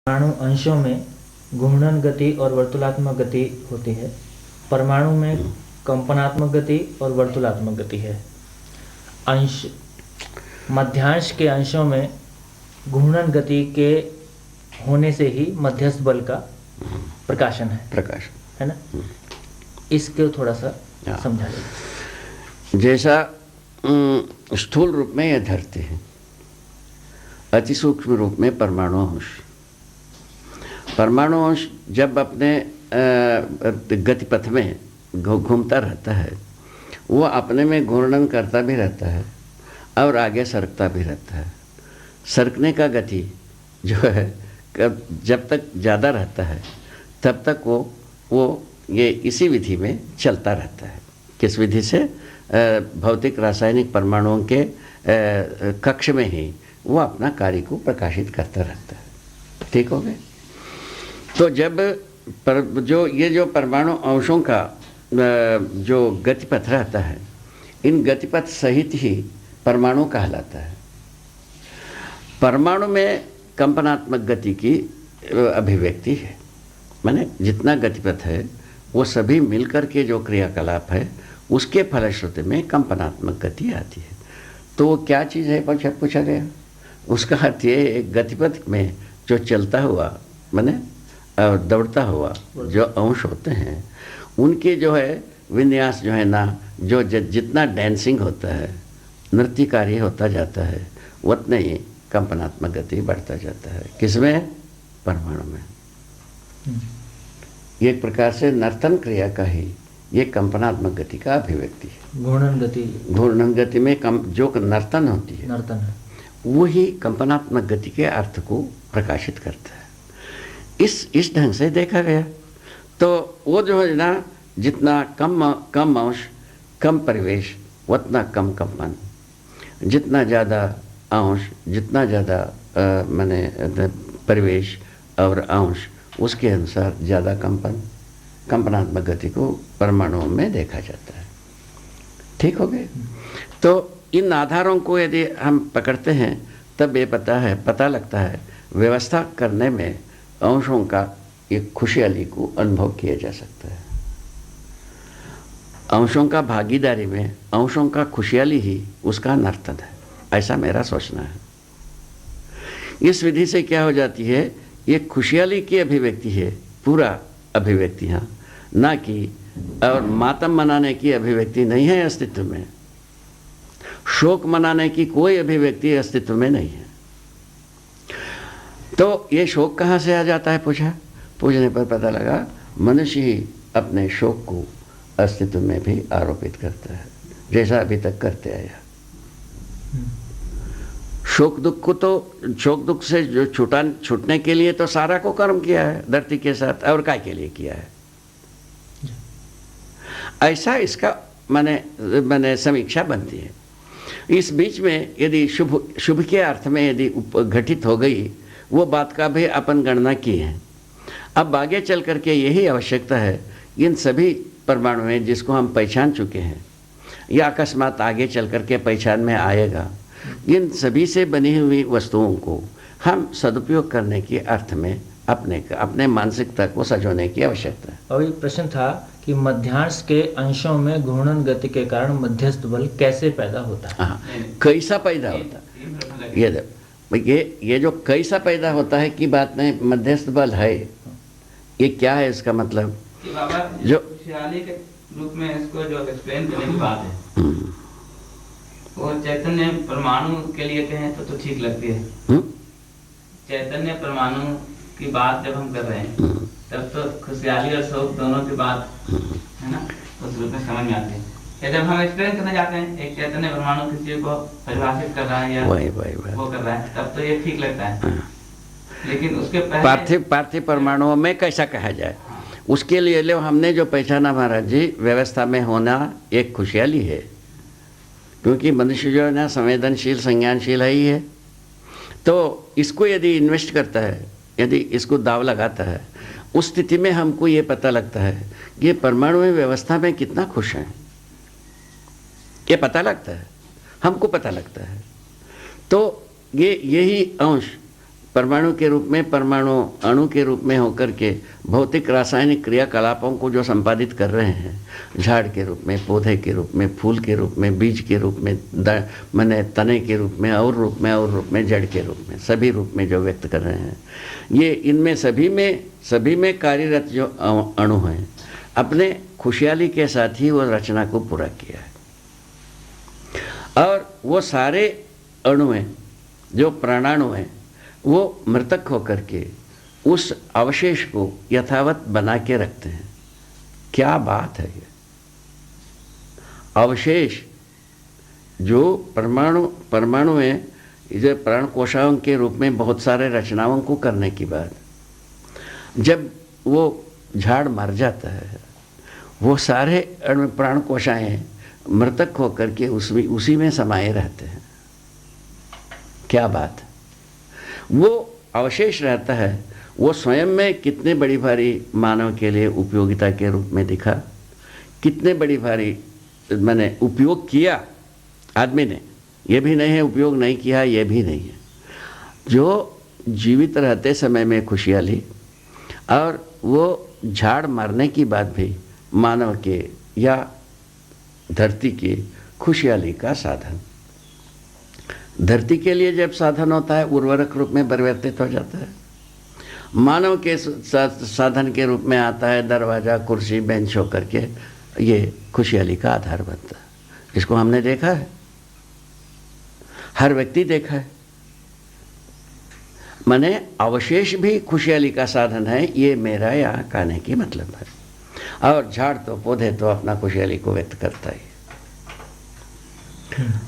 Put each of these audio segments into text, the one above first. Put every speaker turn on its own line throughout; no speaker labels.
परमाणु अंशों में घूर्णन गति और वर्तुलात्मक गति होती है। परमाणु में कंपनात्मक गति और वर्तुलात्मक गति है। अंश मध्यांश के अंशों में घूर्णन गति के होने से ही मध्यस्थ बल का प्रकाशन है ना। इसको थोड़ा सा समझा दीजिए।
जैसा स्थूल रूप में यह धरती है, अति सूक्ष्म रूप में परमाणु अंश जब अपने गतिपथ में घूमता रहता है, वो अपने में घूर्णन करता भी रहता है और आगे सरकता भी रहता है। सरकने का गति जो है जब तक ज़्यादा रहता है तब तक वो ये इसी विधि में चलता रहता है। किस विधि से? भौतिक रासायनिक परमाणुओं के कक्ष में ही वो अपना कार्य को प्रकाशित करता रहता है। ठीक हो गए? तो जब जो परमाणु अंशों का जो गतिपथ रहता है, इन गतिपथ सहित ही परमाणु कहलाता है। परमाणु में कंपनात्मक गति की अभिव्यक्ति है, माने जितना गतिपथ है वो सभी मिलकर के जो क्रियाकलाप है उसके फलश्रुति में कंपनात्मक गति आती है। तो वो क्या चीज़ है पूछा गया। उसका अर्थ ये गतिपथ में जो चलता हुआ माने दौड़ता हुआ जो अंश होते हैं, उनके जो है विन्यास जो है ना, जो जितना डांसिंग होता है, नृत्य कार्य होता जाता है, उतने ही कंपनात्मक गति बढ़ता जाता है। किसमें? परमाणु में। एक प्रकार से नर्तन क्रिया का ही ये कंपनात्मक गति का अभिव्यक्ति है। घूर्णन गति में जो नर्तन होती है, वही कंपनात्मक गति के अर्थ को प्रकाशित करता है। इस ढंग से देखा गया तो वो जो है ना, जितना कम अंश कम परिवेश उतना कम कंपन, जितना ज़्यादा अंश जितना ज़्यादा माने परिवेश और अंश उसके अनुसार ज़्यादा कंपनात्मक गति को परमाणुओं में देखा जाता है। ठीक हो गए? तो इन आधारों को यदि हम पकड़ते हैं तब ये पता लगता है व्यवस्था करने में अंशों का एक खुशहाली को अनुभव किया जा सकता है। अंशों का भागीदारी में अंशों का खुशहाली ही उसका नर्तन है, ऐसा मेरा सोचना है। इस विधि से क्या हो जाती है, ये खुशहाली की अभिव्यक्ति है, पूरा अभिव्यक्ति, हाँ, ना कि और मातम मनाने की अभिव्यक्ति नहीं है अस्तित्व में। शोक मनाने की कोई अभिव्यक्ति अस्तित्व में नहीं है। तो ये शोक कहाँ से आ जाता है पूछने पर पता लगा मनुष्य ही अपने शोक को अस्तित्व में भी आरोपित करता है, जैसा अभी तक करते आया। शोक दुख से जो छूटने के लिए तो सारा को कर्म किया है धरती के साथ, और काय के लिए किया है, ऐसा इसका माने समीक्षा बनती है। इस बीच में यदि शुभ के अर्थ में यदि घटित हो गई वो बात का भी अपन गणना की है। अब आगे चल करके यही आवश्यकता है, इन सभी परमाणु में जिसको हम पहचान चुके हैं या अकस्मात आगे चल करके पहचान में आएगा, इन सभी से बनी हुई वस्तुओं को हम सदुपयोग करने के अर्थ में अपने मानसिकता को सजोने की आवश्यकता है।
और एक प्रश्न था कि मध्यांश के अंशों में घूर्णन गति के कारण मध्यस्थ बल कैसे पैदा होता है?
हाँ, कैसा पैदा होता है, ये जो कैसा पैदा होता है की बात नहीं, मध्यस्थ बल है, ये क्या है इसका मतलब?
जो खुशहाली के रूप में इसको जो एक्सप्लेन करने की बात है, वो चैतन्य परमाणु के लिए कहें तो ठीक लगती है। चैतन्य परमाणु की बात जब हम कर रहे हैं तब तो खुशहाली और शोक दोनों की बात है ना, उस रूप में समझ में आती है। जब हम एक्सप्लेन करने जाते हैं, एक चैतन्य परमाणु किसी को परिभाषित कर रहा है या वो कर रहा है, तब तो ये ठीक लगता है। लेकिन उसके पहले
पार्थिव परमाणुओं में कैसा कहा जाए, उसके लिए हमने जो पहचाना महाराज जी, व्यवस्था में होना एक खुशहाली है, क्योंकि मनुष्य जो है ना संवेदनशील संज्ञानशील है ही है। तो इसको यदि इन्वेस्ट करता है, यदि इसको दाव लगाता है, उस स्थिति में हमको ये पता लगता है कि ये परमाणु व्यवस्था में कितना खुश हैं, ये पता लगता है, हमको पता लगता है। तो यही अंश परमाणु के रूप में, परमाणु अणु के रूप में होकर के भौतिक रासायनिक क्रियाकलापों को जो संपादित कर रहे हैं, झाड़ के रूप में, पौधे के रूप में, फूल के रूप में, बीज के रूप में, माने तने के रूप में, और रूप में, जड़ के रूप में, सभी रूप में जो व्यक्त कर रहे हैं, ये इनमें सभी में कार्यरत जो अणु हैं, अपने खुशहाली के साथ ही वो रचना को पूरा किया है। और वो सारे अणु हैं, जो प्राणाणु हैं, वो मृतक होकर के उस अवशेष को यथावत बना के रखते हैं। क्या बात है ये! अवशेष जो परमाणु में, जो प्राण कोशाओं के रूप में बहुत सारे रचनाओं को करने के बाद जब वो झाड़ मर जाता है, वो सारे प्राण कोशाएं मृतक होकर के उसी में समाये रहते हैं। क्या बात! वो अवशेष रहता है, वो स्वयं में कितने बड़ी भारी मानव के लिए उपयोगिता के रूप में दिखा, कितने बड़ी भारी मैंने उपयोग किया आदमी ने। ये भी नहीं है उपयोग नहीं किया, ये भी नहीं है। जो जीवित रहते समय में खुशहाली, और वो झाड़ मरने की बात भी मानव के या धरती की खुशहाली का साधन। धरती के लिए जब साधन होता है, उर्वरक रूप में परिवर्तित हो जाता है। मानव के साधन के रूप में आता है, दरवाज़ा, कुर्सी, बेंच होकर के ये खुशहाली का आधार बनता है। इसको हमने देखा है, हर व्यक्ति देखा है। माने अवशेष भी खुशहाली का साधन है, ये मेरा यहाँ कहने की मतलब है। और झाड़ तो, पौधे तो अपना खुशहाली को व्यक्त करता ही।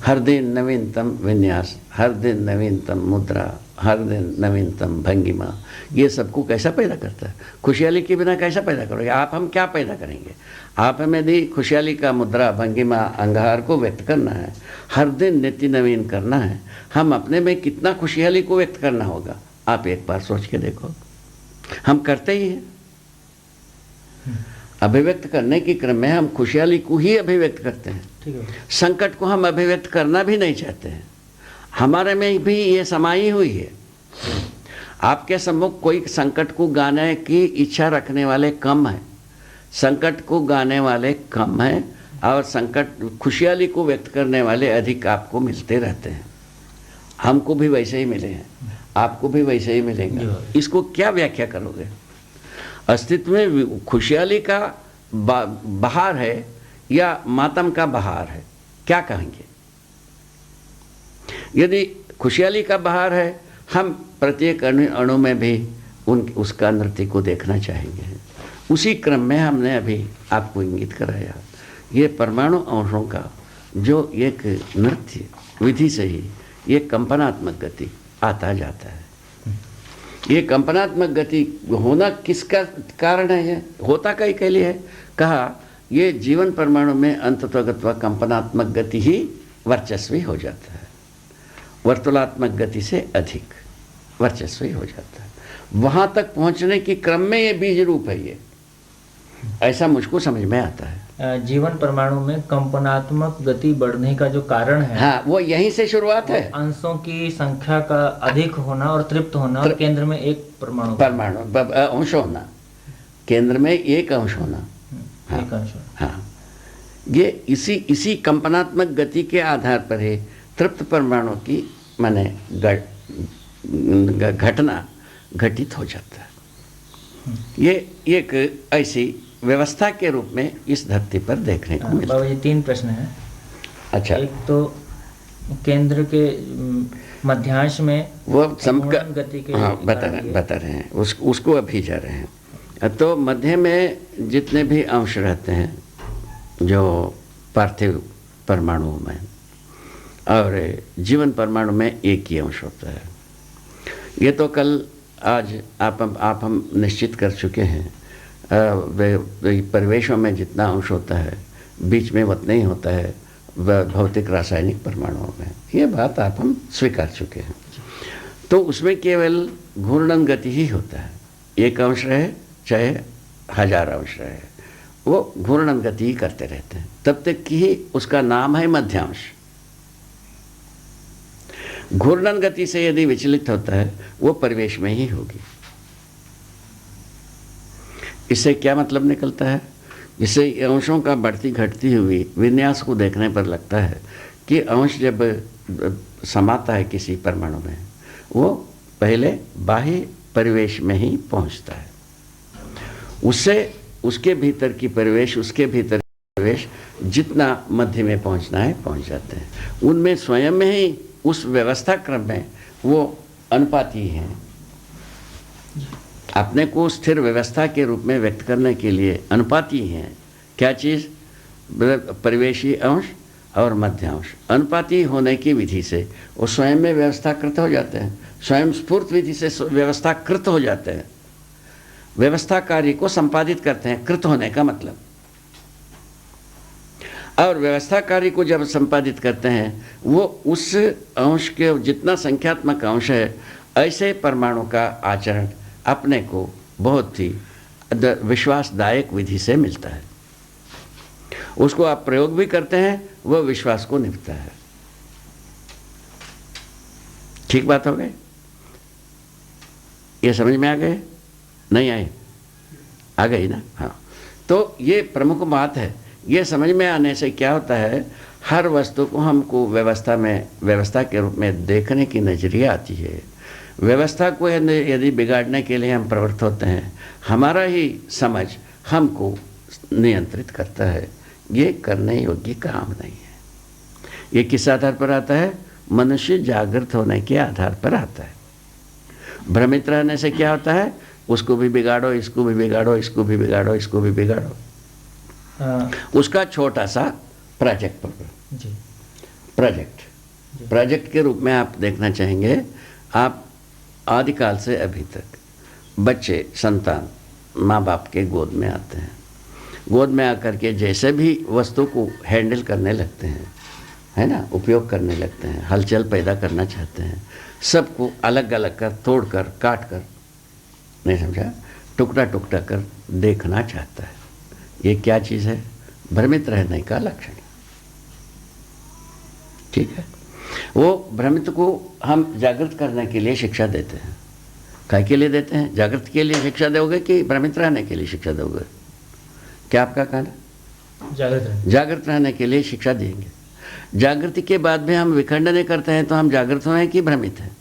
हर दिन नवीनतम विन्यास, हर दिन नवीनतम मुद्रा, हर दिन नवीनतम भंगिमा, ये सबको कैसा पैदा करता है? खुशहाली के बिना कैसा पैदा करोगे आप? हम क्या पैदा करेंगे? आप हमें यदि खुशहाली का मुद्रा, भंगिमा, अंगार को व्यक्त करना है, हर दिन नित्य नवीन करना है, हम अपने में कितना खुशहाली को व्यक्त करना होगा, आप एक बार सोच के देखो। हम करते ही हैं। अभिव्यक्त करने के क्रम में हम खुशहाली को ही अभिव्यक्त करते हैं।
ठीक है।
संकट को हम अभिव्यक्त करना भी नहीं चाहते हैं। हमारे में भी ये समाई हुई है। आपके सम्मुख कोई संकट को गाने की इच्छा रखने वाले कम हैं, संकट को गाने वाले कम हैं, और संकट खुशहाली को व्यक्त करने वाले अधिक आपको मिलते रहते हैं। हमको भी वैसे ही मिले हैं, आपको भी वैसे ही मिलेंगे। इसको क्या व्याख्या करोगे? अस्तित्व में खुशहाली का बहार है या मातम का बहार है? क्या कहेंगे? यदि खुशहाली का बहार है, हम प्रत्येक अणु में भी उसका नृत्य को देखना चाहेंगे। उसी क्रम में हमने अभी आपको इंगित कराया, ये परमाणु अंशों का जो एक नृत्य विधि से ही ये कंपनात्मक गति आता जाता है। ये कंपनात्मक गति होना किसका कारण है? होता कई के लिए है? कहा ये जीवन परमाणु में अंततोगत्वा कंपनात्मक गति ही वर्चस्वी हो जाता है, वर्तुलात्मक गति से अधिक वर्चस्वी हो जाता है। वहाँ तक पहुँचने के क्रम में ये बीज रूप है। ये ऐसा मुझको समझ में आता है।
जीवन परमाणु में कंपनात्मक गति बढ़ने का जो कारण है,
हाँ, वो यहीं से शुरुआत है।
अंशों की संख्या का अधिक होना और तृप्त होना, और केंद्र में एक परमाणु
अंश होना, केंद्र में एक अंश होना। हाँ,
एक अंश।
हाँ, ये इसी कंपनात्मक गति के आधार पर ही तृप्त परमाणु की माने घटना घटित हो जाता है। ये एक ऐसी व्यवस्था के रूप में इस धरती पर देखने को मिलता है।
बाबा जी 3 प्रश्न हैं।
अच्छा,
एक तो केंद्र के मध्यांश में
वो
गति के,
हाँ, बता रहे हैं उसको अभी जा रहे हैं। तो मध्य में जितने भी अंश रहते हैं जो पार्थिव परमाणुओं में, और जीवन परमाणु में एक ही अंश होता है। ये तो कल आज आप हम निश्चित कर चुके हैं। परिवेशों में जितना अंश होता है, बीच में उतना ही होता है भौतिक रासायनिक परमाणुओं में। ये बात आप हम स्वीकार चुके हैं। तो उसमें केवल घूर्णन गति ही होता है। एक अंश रहे चाहे 1000 अंश रहे, वो घूर्णन गति ही करते रहते हैं। तब तक कि ही उसका नाम है मध्यांश। घूर्णन गति से यदि विचलित होता है वो परिवेश में ही होगी। इससे क्या मतलब निकलता है? इससे अंशों का बढ़ती घटती हुई विन्यास को देखने पर लगता है कि अंश जब समाता है किसी परमाणु में, वो पहले बाह्य परिवेश में ही पहुंचता है, उससे उसके भीतर की परिवेश, उसके भीतर परिवेश जितना मध्य में पहुंचना है पहुंच जाते हैं। उनमें स्वयं में ही उस व्यवस्था क्रम में वो अनुपाती हैं। अपने को स्थिर व्यवस्था के रूप में व्यक्त करने के लिए अनुपाती हैं। क्या चीज़? परिवेशी अंश और मध्यांश। अनुपाती होने की विधि से वो स्वयं में व्यवस्थाकृत हो जाते हैं, स्वयं स्फूर्त विधि से व्यवस्थाकृत हो जाते हैं, व्यवस्था कार्य को संपादित करते हैं। कृत होने का मतलब, और व्यवस्था कार्य को जब संपादित करते हैं वो उस अंश के जितना संख्यात्मक अंश है, ऐसे परमाणु का आचरण अपने को बहुत ही विश्वासदायक विधि से मिलता है। उसको आप प्रयोग भी करते हैं, वह विश्वास को निभता है। ठीक बात हो गई? ये समझ में आ गए? नहीं आए? आ गई ना? हाँ। तो ये प्रमुख बात है। ये समझ में आने से क्या होता है, हर वस्तु को हमको व्यवस्था के रूप में देखने की नजरिया आती है। व्यवस्था को यदि बिगाड़ने के लिए हम प्रवृत्त होते हैं, हमारा ही समझ हमको नियंत्रित करता है। ये करने योग्य काम नहीं है। ये किस आधार पर आता है? मनुष्य जागृत होने के आधार पर आता है। भ्रमित रहने से क्या होता है? उसको भी बिगाड़ो, इसको भी बिगाड़ो, इसको भी बिगाड़ो, इसको भी बिगाड़ो। उसका छोटा सा प्रोजेक्ट प्रोजेक्ट के रूप में आप देखना चाहेंगे। आप आदिकाल से अभी तक बच्चे, संतान माँ बाप के गोद में आते हैं। गोद में आकर के जैसे भी वस्तु को हैंडल करने लगते हैं, है ना, उपयोग करने लगते हैं, हलचल पैदा करना चाहते हैं, सबको अलग अलग कर, तोड़ कर, काट कर, नहीं समझा, टुकड़ा टुकड़ा कर देखना चाहता है। ये क्या चीज़ है? भ्रमित रहने का लक्षण। ठीक है। वो भ्रमित को हम जागृत करने के लिए शिक्षा देते हैं। काय के लिए देते हैं? जागृत के लिए शिक्षा दोगे कि भ्रमित रहने के लिए शिक्षा दोगे? क्या आपका कहना? जागृत रहने के लिए शिक्षा देंगे। जागृति के बाद भी हम विखंडन करते हैं तो हम जागृत हैं कि भ्रमित हैं?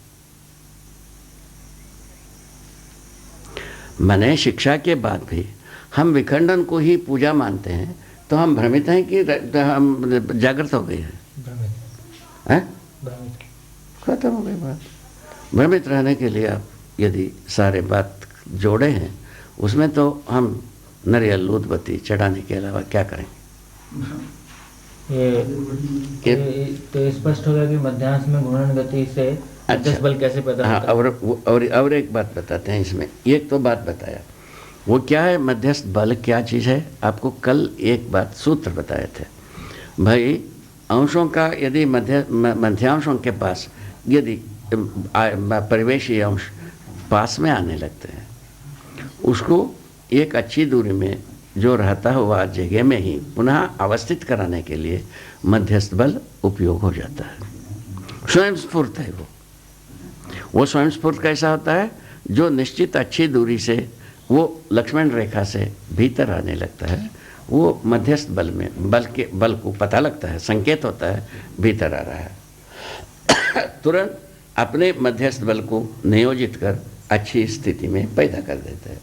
माने शिक्षा के बाद भी हम विखंडन को ही पूजा मानते हैं तो हम भ्रमित हैं कि हम जागृत हो गए हैं? खत्म हो गई बात। भ्रमित रहने के लिए आप यदि सारे बात जोड़े हैं, उसमें तो हम नारियल दूध बत्ती चढ़ाने के अलावा क्या करेंगे?
ये तो स्पष्ट हो गया कि मध्यांश में घूर्णन गति से मध्यस्थ बल कैसे पैदा होता है।
और एक बात बताते हैं इसमें। एक तो बात बताया, वो क्या है मध्यस्थ बल, क्या चीज़ है? आपको कल एक बात सूत्र बताए थे भाई। अंशों का यदि मध्यांशों के पास यदि परिवेशी अंश पास में आने लगते हैं, उसको एक अच्छी दूरी में जो रहता हुआ जगह में ही पुनः अवस्थित कराने के लिए मध्यस्थ बल उपयोग हो जाता है। स्वयं स्फूर्त है वो स्वयं स्फूर्त कैसा होता है? जो निश्चित अच्छी दूरी से वो लक्ष्मण रेखा से भीतर आने लगता है, वो मध्यस्थ बल में बल को पता लगता है, संकेत होता है भीतर आ रहा है। तुरंत अपने मध्यस्थ बल को नियोजित कर अच्छी स्थिति में पैदा कर देता है,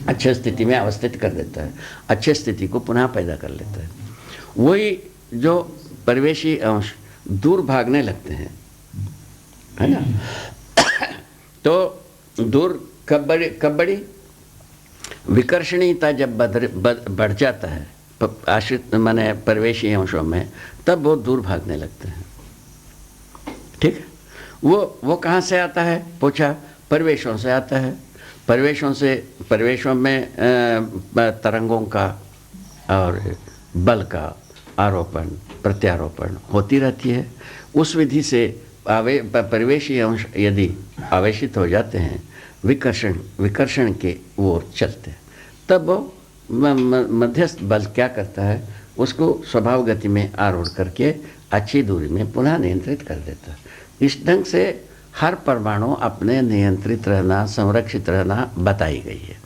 अच्छी स्थिति में अवस्थित कर देता है, अच्छी स्थिति को पुनः पैदा कर लेता है। वही जो परिवेशी अंश दूर भागने लगते हैं, है ना, तो दूर कब बड़ी विकर्षणीयता जब बढ़ जाता है आश्रित माने परिवेशी अंशों में, तब वो दूर भागने लगते हैं। ठीक है। वो कहाँ से आता है? पूछा। परिवेशों से आता है। परिवेशों में तरंगों का और बल का आरोपण प्रत्यारोपण होती रहती है। उस विधि से परिवेशी अंश यदि आवेशित हो जाते हैं, विकर्षण के ओर चलते हैं, तब वो मध्यस्थ बल क्या करता है? उसको स्वभाव गति में आरूढ़ करके अच्छी दूरी में पुनः नियंत्रित कर देता है। इस ढंग से हर परमाणु अपने नियंत्रित रहना, संरक्षित रहना बताई गई है।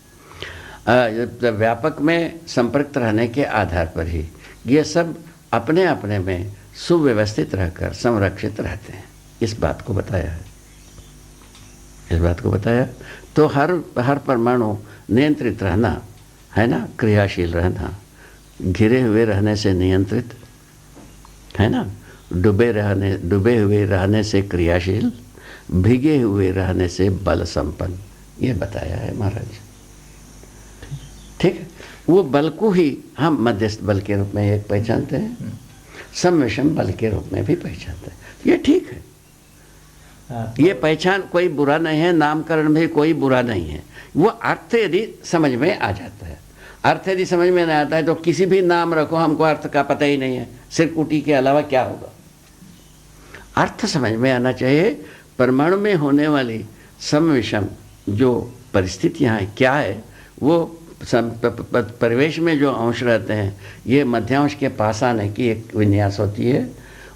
व्यापक में संपर्क रहने के आधार पर ही ये सब अपने अपने में सुव्यवस्थित रहकर संरक्षित रहते हैं, इस बात को बताया है। इस बात को बताया तो हर परमाणु नियंत्रित रहना है ना, क्रियाशील रहना, घिरे हुए रहने से नियंत्रित है ना, डूबे हुए रहने से क्रियाशील, भीगे हुए रहने से बल संपन्न, ये बताया है महाराज। ठीक है, वो बल को ही हम मध्यस्थ बल के रूप में एक पहचानते हैं, सम विषम बल के रूप में भी पहचानते हैं। ये ठीक है, ये पहचान कोई बुरा नहीं है, नामकरण भी कोई बुरा नहीं है। वो अर्थ यदि समझ में आ जाता है, अर्थ यदि समझ में नहीं आता है तो किसी भी नाम रखो, हमको अर्थ का पता ही नहीं है, सिरकुटी के अलावा क्या होगा। अर्थ समझ में आना चाहिए। परमाणु में होने वाली सम विषम जो परिस्थितियाँ हैं क्या है, वो परिवेश में जो अंश रहते हैं, ये मध्यांश के पास आने की एक विन्यास होती है,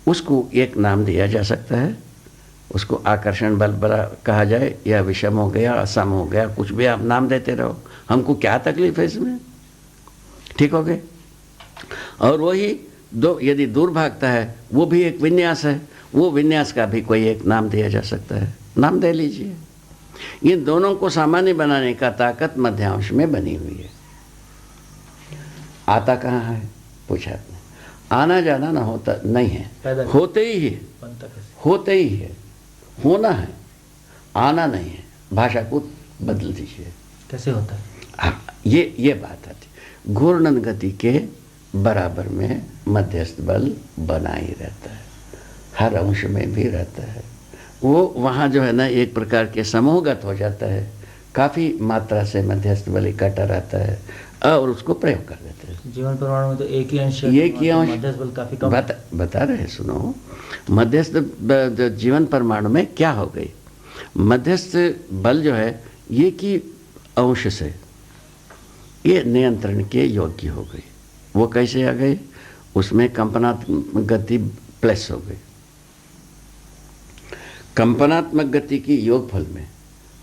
उसको एक नाम दिया जा सकता है। उसको आकर्षण बल बड़ा कहा जाए, या विषम हो गया, असम हो गया, कुछ भी आप नाम देते रहो, हमको क्या तकलीफ है इसमें। ठीक हो गए। और वही दो यदि दूर भागता है, वो भी एक विन्यास है, वो विन्यास का भी कोई एक नाम दिया जा सकता है, नाम दे लीजिए। इन दोनों को सामान्य बनाने का ताकत मध्यांश में बनी हुई है। आता कहाँ है पूछा आपने, आना जाना ना होता नहीं है, होते ही है, होते ही है, होना है, आना नहीं है। भाषा को बदल दीजिए,
कैसे होता है।
हाँ, ये बात आती। घूर्णन गति के बराबर में मध्यस्थ बल बना ही रहता है, हर अंश में भी रहता है। वो वहाँ जो है ना एक प्रकार के समूहगत हो जाता है, काफ़ी मात्रा से मध्यस्थ बल इकट्ठा रहता है और उसको प्रयोग कर देते हैं।
जीवन परमाणु में तो एक ही अंश, मध्यस्थ बल काफ़ी कम
बता रहे हैं। सुनो, मध्यस्थ जीवन परमाणु में क्या हो गई, मध्यस्थ बल जो है ये की अंश से ये नियंत्रण के योग्य हो गई। वो कैसे आ गई, उसमें कंपनात्मक गति प्लस हो गई। कंपनात्मक गति की योगफल में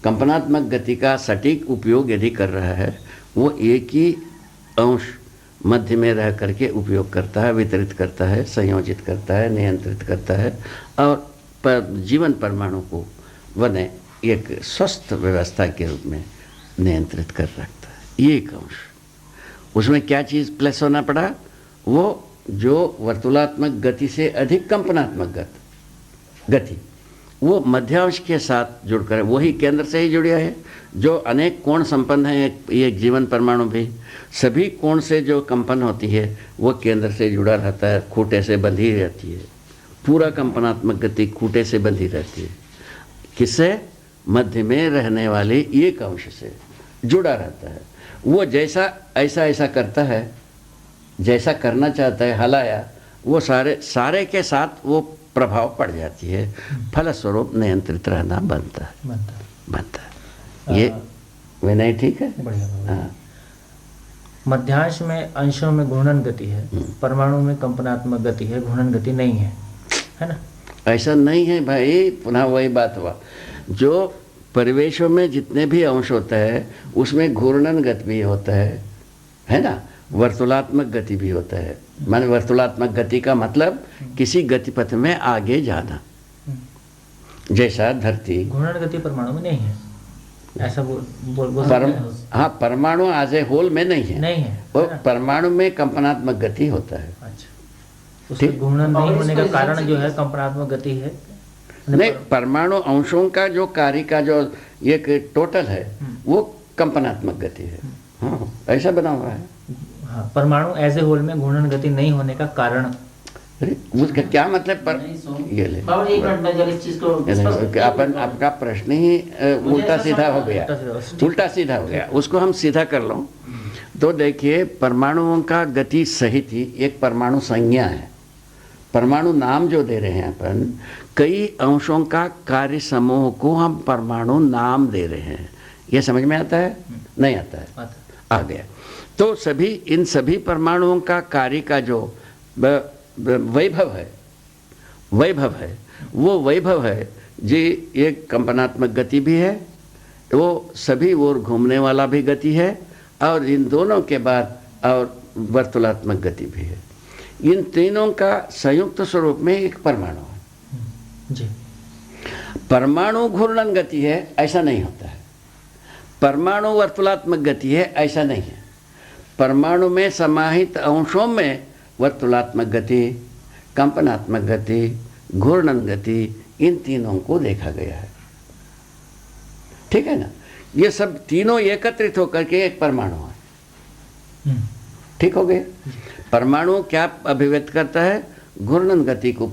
कंपनात्मक गति का सटीक उपयोग यदि कर रहा है, वो एक ही अंश मध्य में रह करके उपयोग करता है, वितरित करता है, संयोजित करता है, नियंत्रित करता है और जीवन परमाणु को वने एक स्वस्थ व्यवस्था के रूप में नियंत्रित कर रखता है। ये एक अंश, उसमें क्या चीज़ प्लस होना पड़ा, वो जो वर्तुलात्मक गति से अधिक कंपनात्मक गति वो मध्यांश के साथ जुड़कर, वही केंद्र से ही जुड़ा है, जो अनेक कोण संपन्न है। एक जीवन परमाणु भी सभी कोण से जो कंपन होती है वो केंद्र से जुड़ा रहता है, खूंटे से बंधी रहती है। पूरा कंपनात्मक गति खूंटे से बंधी रहती है, किससे, मध्य में रहने वाले एक अंश से जुड़ा रहता है। वो जैसा ऐसा करता है, जैसा करना चाहता है, हलाया, वो सारे के साथ वो प्रभाव पड़ जाती है, फलस्वरूप नियंत्रित रहना बनता है। ये विनय ठीक है। हाँ।
मध्यांश में अंशों में घूर्णन गति है, परमाणु में कंपनात्मक गति है, घूर्णन गति नहीं है ना।
ऐसा नहीं है भाई, पुनः वही बात हुआ, जो परिवेशों में जितने भी अंश होता है उसमें घूर्णन गति भी होता है ना, वर्तुलात्मक गति भी होता है। माने वर्तुलात्मक गति का मतलब किसी गतिपथ में आगे जाना, जैसा धरती।
घूर्णन गति परमाणु में नहीं है, ऐसा बोल
हाँ, परमाणु आज ए होल में नहीं है, वो परमाणु में कंपनात्मक गति होता है।
अच्छा, उसके घूर्णन नहीं होने का कारण जो है कंपनात्मक गति है।
नहीं, परमाणु अंशों का जो कार्य का जो एक टोटल है वो कंपनात्मक गति है। हाँ, ऐसा बना हुआ है।
हाँ, परमाणु एज ए होल में घूर्णन गति नहीं होने का कारण,
अरे उसका क्या मतलब ये ले अपन आपका प्रश्न ही उल्टा सीधा हो गया, उसको हम सीधा कर लो तो देखिए, परमाणुओं का गति सहित ही एक परमाणु संज्ञा है। परमाणु नाम जो दे रहे हैं अपन, कई अंशों का कार्य समूह को हम परमाणु नाम दे रहे हैं। ये समझ में आता है? नहीं आता है? आ गया। तो इन सभी परमाणुओं का कार्य का जो वैभव है, वो वैभव है जी, एक कंपनात्मक गति भी है, वो सभी ओर घूमने वाला भी गति है, और इन दोनों के बाद और वर्तुलात्मक गति भी है। इन तीनों का संयुक्त स्वरूप में एक परमाणु है
जी।
परमाणु घूर्णन गति है ऐसा नहीं होता है, परमाणु वर्तुलात्मक गति है ऐसा नहीं है। परमाणु में समाहित अंशों में वर्तुलात्मक गति, कंपनात्मक गति, घूर्णन गति, इन तीनों को देखा गया है। ठीक है ना, ये सब तीनों एकत्रित होकर के एक परमाणु है। ठीक हो गया। परमाणु क्या अभिव्यक्त करता है? घूर्णन गति को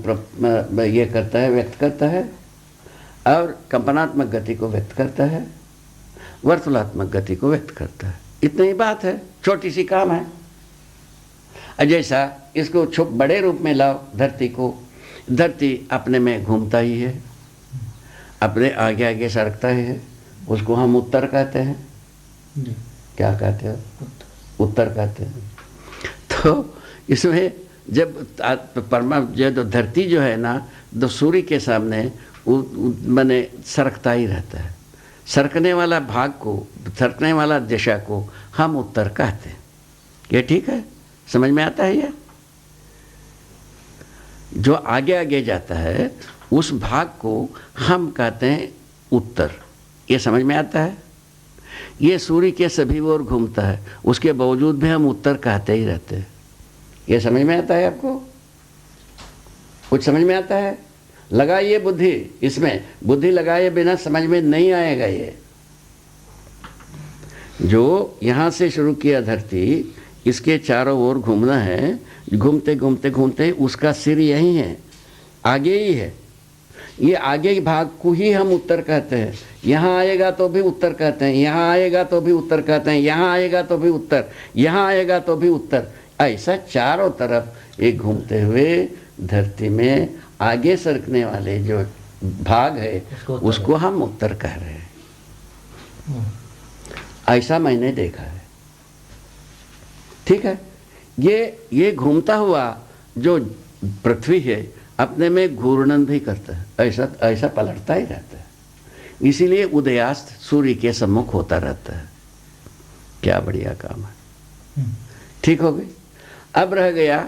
ये करता है, व्यक्त करता है, और कंपनात्मक गति को व्यक्त करता है, वर्तुलात्मक गति को व्यक्त करता है। इतनी ही बात है, छोटी सी काम है। जैसा इसको बड़े रूप में लाओ, धरती को, धरती अपने में घूमता ही है, अपने आगे आगे सरकता है, उसको हम उत्तर कहते हैं। क्या कहते हो? उत्तर कहते हैं। तो इसमें जब जो धरती जो है ना, तो सूर्य के सामने माने सरकता ही रहता है। सरकने वाला भाग को, सरकने वाला दिशा को हम उत्तर कहते हैं। ये ठीक है, समझ में आता है? ये जो आगे आगे जाता है उस भाग को हम कहते हैं उत्तर। ये समझ में आता है? ये सूर्य के सभी ओर घूमता है, उसके बावजूद भी हम उत्तर कहते ही रहते हैं। ये समझ में आता है आपको? कुछ समझ में आता है? लगाइए बुद्धि, इसमें बुद्धि लगाए बिना समझ में नहीं आएगा। ये जो यहाँ से शुरू किया धरती, इसके चारों ओर घूमना है, घूमते घूमते घूमते उसका सिर यही है, आगे ही है। ये आगे के भाग को ही हम उत्तर कहते हैं। यहाँ आएगा तो भी उत्तर कहते हैं, यहाँ आएगा तो भी उत्तर कहते हैं, यहाँ आएगा तो भी उत्तर, यहाँ आएगा तो भी उत्तर। ऐसा चारों तरफ एक घूमते हुए धरती में आगे सरकने वाले जो भाग है उसको हम उत्तर कह रहे हैं। ऐसा मैंने देखा है। ठीक है, ये घूमता हुआ जो पृथ्वी है अपने में घूर्णन भी करता है, ऐसा पलटता ही रहता है। इसीलिए उदयास्त सूर्य के सम्मुख होता रहता है। क्या बढ़िया काम है। ठीक हो गई। अब रह गया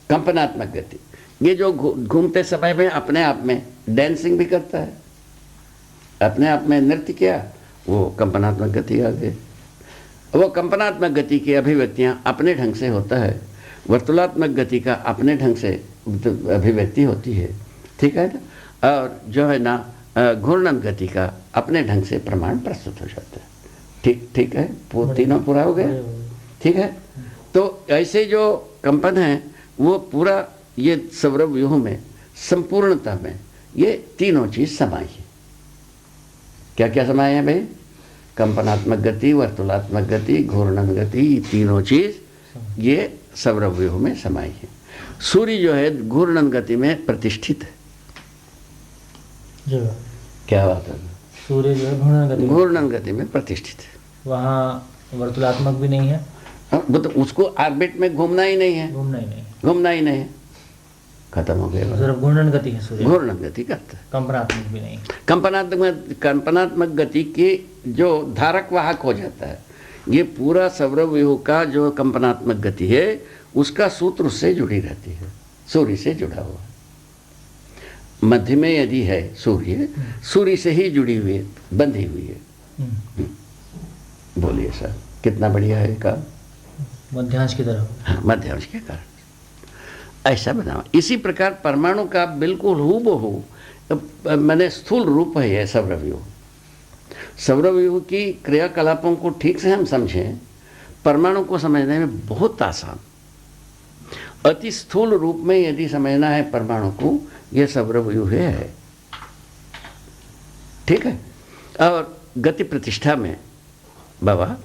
कंपनात्मक गति। ये जो घूमते समय में अपने आप में डांसिंग भी करता है, अपने आप में नृत्य किया, वो कंपनात्मक गति आ गई। वो कंपनात्मक गति की अभिव्यक्तियां अपने ढंग से होता है, वर्तुलात्मक गति का अपने ढंग से अभिव्यक्ति होती है। ठीक है ना। और जो है ना घूर्णन गति का अपने ढंग से प्रमाण प्रस्तुत हो जाता है। ठीक है, तीनों पूरा हो गया। ठीक है, तो ऐसे जो कंपन है वो पूरा ये सौरव्यूह में संपूर्णता में ये तीनों चीज समाई है। क्या क्या समाये हैं भाई? कंपनात्मक गति, वर्तुलात्मक गति, घूर्णन गति, तीनों चीज ये सौरव्यूह में समाई है। सूर्य जो है घूर्णन गति में प्रतिष्ठित है। क्या बात है?
सूर्य जो है
घूर्णन गति में प्रतिष्ठित है।
वहाँ वर्तुलात्मक भी नहीं है।
वो तो उसको ऑर्बिट में घूमना ही नहीं है, घूमना ही नहीं है, खत्म हो गया।
सिर्फ घूर्णन गति है सूर्य,
घूर्णन गति करता है,
कंपनात्मक भी नहीं।
कंपनात्मक गति के जो धारक वाहक हो जाता है, ये पूरा सौरव्यूह का जो कंपनात्मक गति है उसका सूत्र उससे जुड़ी रहती है, सूर्य से जुड़ा हुआ। मध्य में यदि है सूर्य, सूर्य से ही जुड़ी हुई है, बंधी हुई है। बोलिए सर, कितना बढ़िया है काम।
मध्यांश की तरह।
हाँ, मध्यांश के कारण ऐसा बनाओ। इसी प्रकार परमाणु का बिल्कुल हूबहू मैंने स्थूल रूप है यह सौरव्यूह। सौरव्यूह की क्रियाकलापों को ठीक से हम समझें, परमाणु को समझने में बहुत आसान। अति स्थूल रूप में यदि समझना है परमाणु को, यह सौरव्यूह है। ठीक है। और गति प्रतिष्ठा में बाबा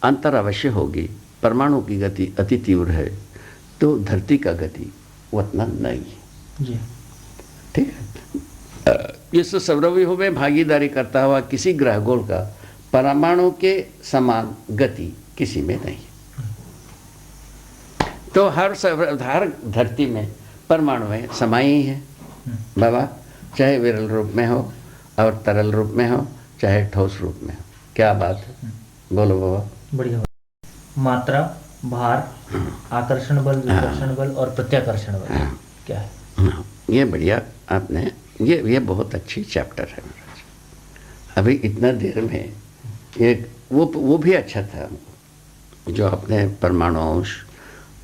अंतर अवश्य होगी। परमाणु की गति अति तीव्र है तो धरती का गति उतना नहीं है
जी।
ठीक है। इस सौरव्यूह में भागीदारी करता हुआ किसी ग्रहगोल का परमाणु के समान गति किसी में नहीं है। तो हर धरती में परमाणु में समाई है। बाबा, चाहे विरल रूप में हो और तरल रूप में हो, चाहे ठोस रूप में हो। क्या बात है, बोलो बाबा।
बढ़िया। मात्रा, भार, आकर्षण बल, विकर्षण बल और प्रत्याकर्षण बल क्या है?
ये बढ़िया आपने, ये बहुत अच्छी चैप्टर है महाराज। अभी इतना देर में एक वो भी अच्छा था जो आपने परमाणु अंश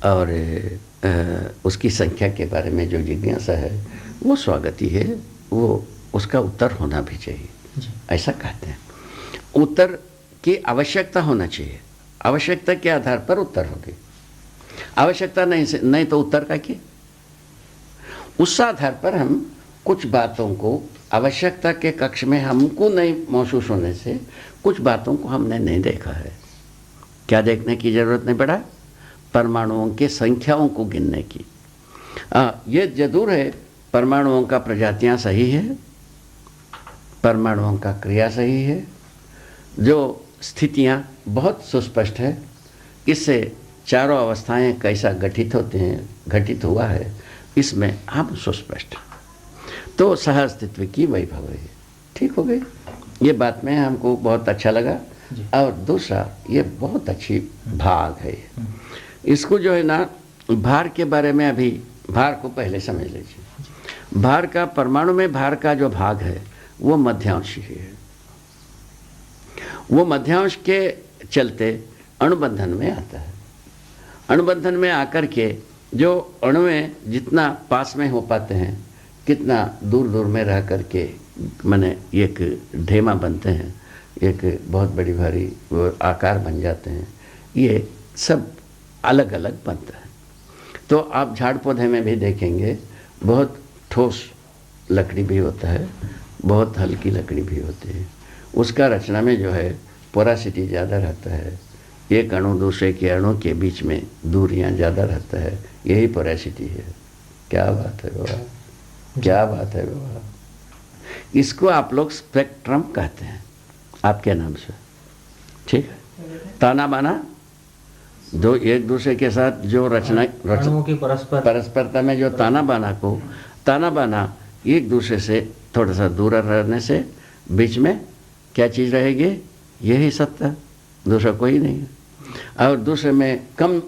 और उसकी संख्या के बारे में जो जिज्ञासा है वो स्वागती है, वो उसका उत्तर होना भी चाहिए, ऐसा कहते हैं। उत्तर की आवश्यकता होना चाहिए, आवश्यकता के आधार पर उत्तर होगी। आवश्यकता नहीं तो उत्तर का क्या? उस आधार पर हम कुछ बातों को आवश्यकता के कक्ष में हमको नहीं महसूस होने से कुछ बातों को हमने नहीं देखा है। क्या देखने की जरूरत नहीं पड़ा? परमाणुओं के संख्याओं को गिनने की। ये जरूर है, परमाणुओं का प्रजातियां सही है, परमाणुओं का क्रिया सही है, जो स्थितियां बहुत सुस्पष्ट है, इससे चारों अवस्थाएं कैसा गठित होते हैं, घटित हुआ है, इसमें हम सुस्पष्ट। तो सह अस्तित्व की वैभव है। ठीक हो गई ये बात में हमको बहुत अच्छा लगा। और दूसरा, ये बहुत अच्छी भाग है। इसको जो है ना, भार के बारे में अभी भार को पहले समझ लीजिए। भार का, परमाणु में भार का जो भाग है वो मध्यांश ही है। वो मध्यांश के चलते अणुबंधन में आता है। अणुबंधन में आकर के जो अणुएं जितना पास में हो पाते हैं, कितना दूर दूर में रह करके माने एक ढेमा बनते हैं, एक बहुत बड़ी भारी वो आकार बन जाते हैं। ये सब अलग अलग बनता है। तो आप झाड़ पौधे में भी देखेंगे, बहुत ठोस लकड़ी भी होता है, बहुत हल्की लकड़ी भी होती है। उसका रचना में जो है पोरासिटी ज़्यादा रहता है, एक अणु दूसरे के अणु के बीच में दूरियां ज़्यादा रहता है, यही पोरासिटी है। क्या बात है बाबा, क्या बात है बाबा। इसको आप लोग स्पेक्ट्रम कहते हैं आपके नाम से, ठीक है। ताना बाना, दो एक दूसरे के साथ जो रचना
की
परस्परता में जो ताना बाना एक दूसरे से थोड़ा सा दूर रहने से बीच में क्या चीज़ रहेगी? यही सत्ता, दूसरा कोई नहीं है। और दूसरे में कम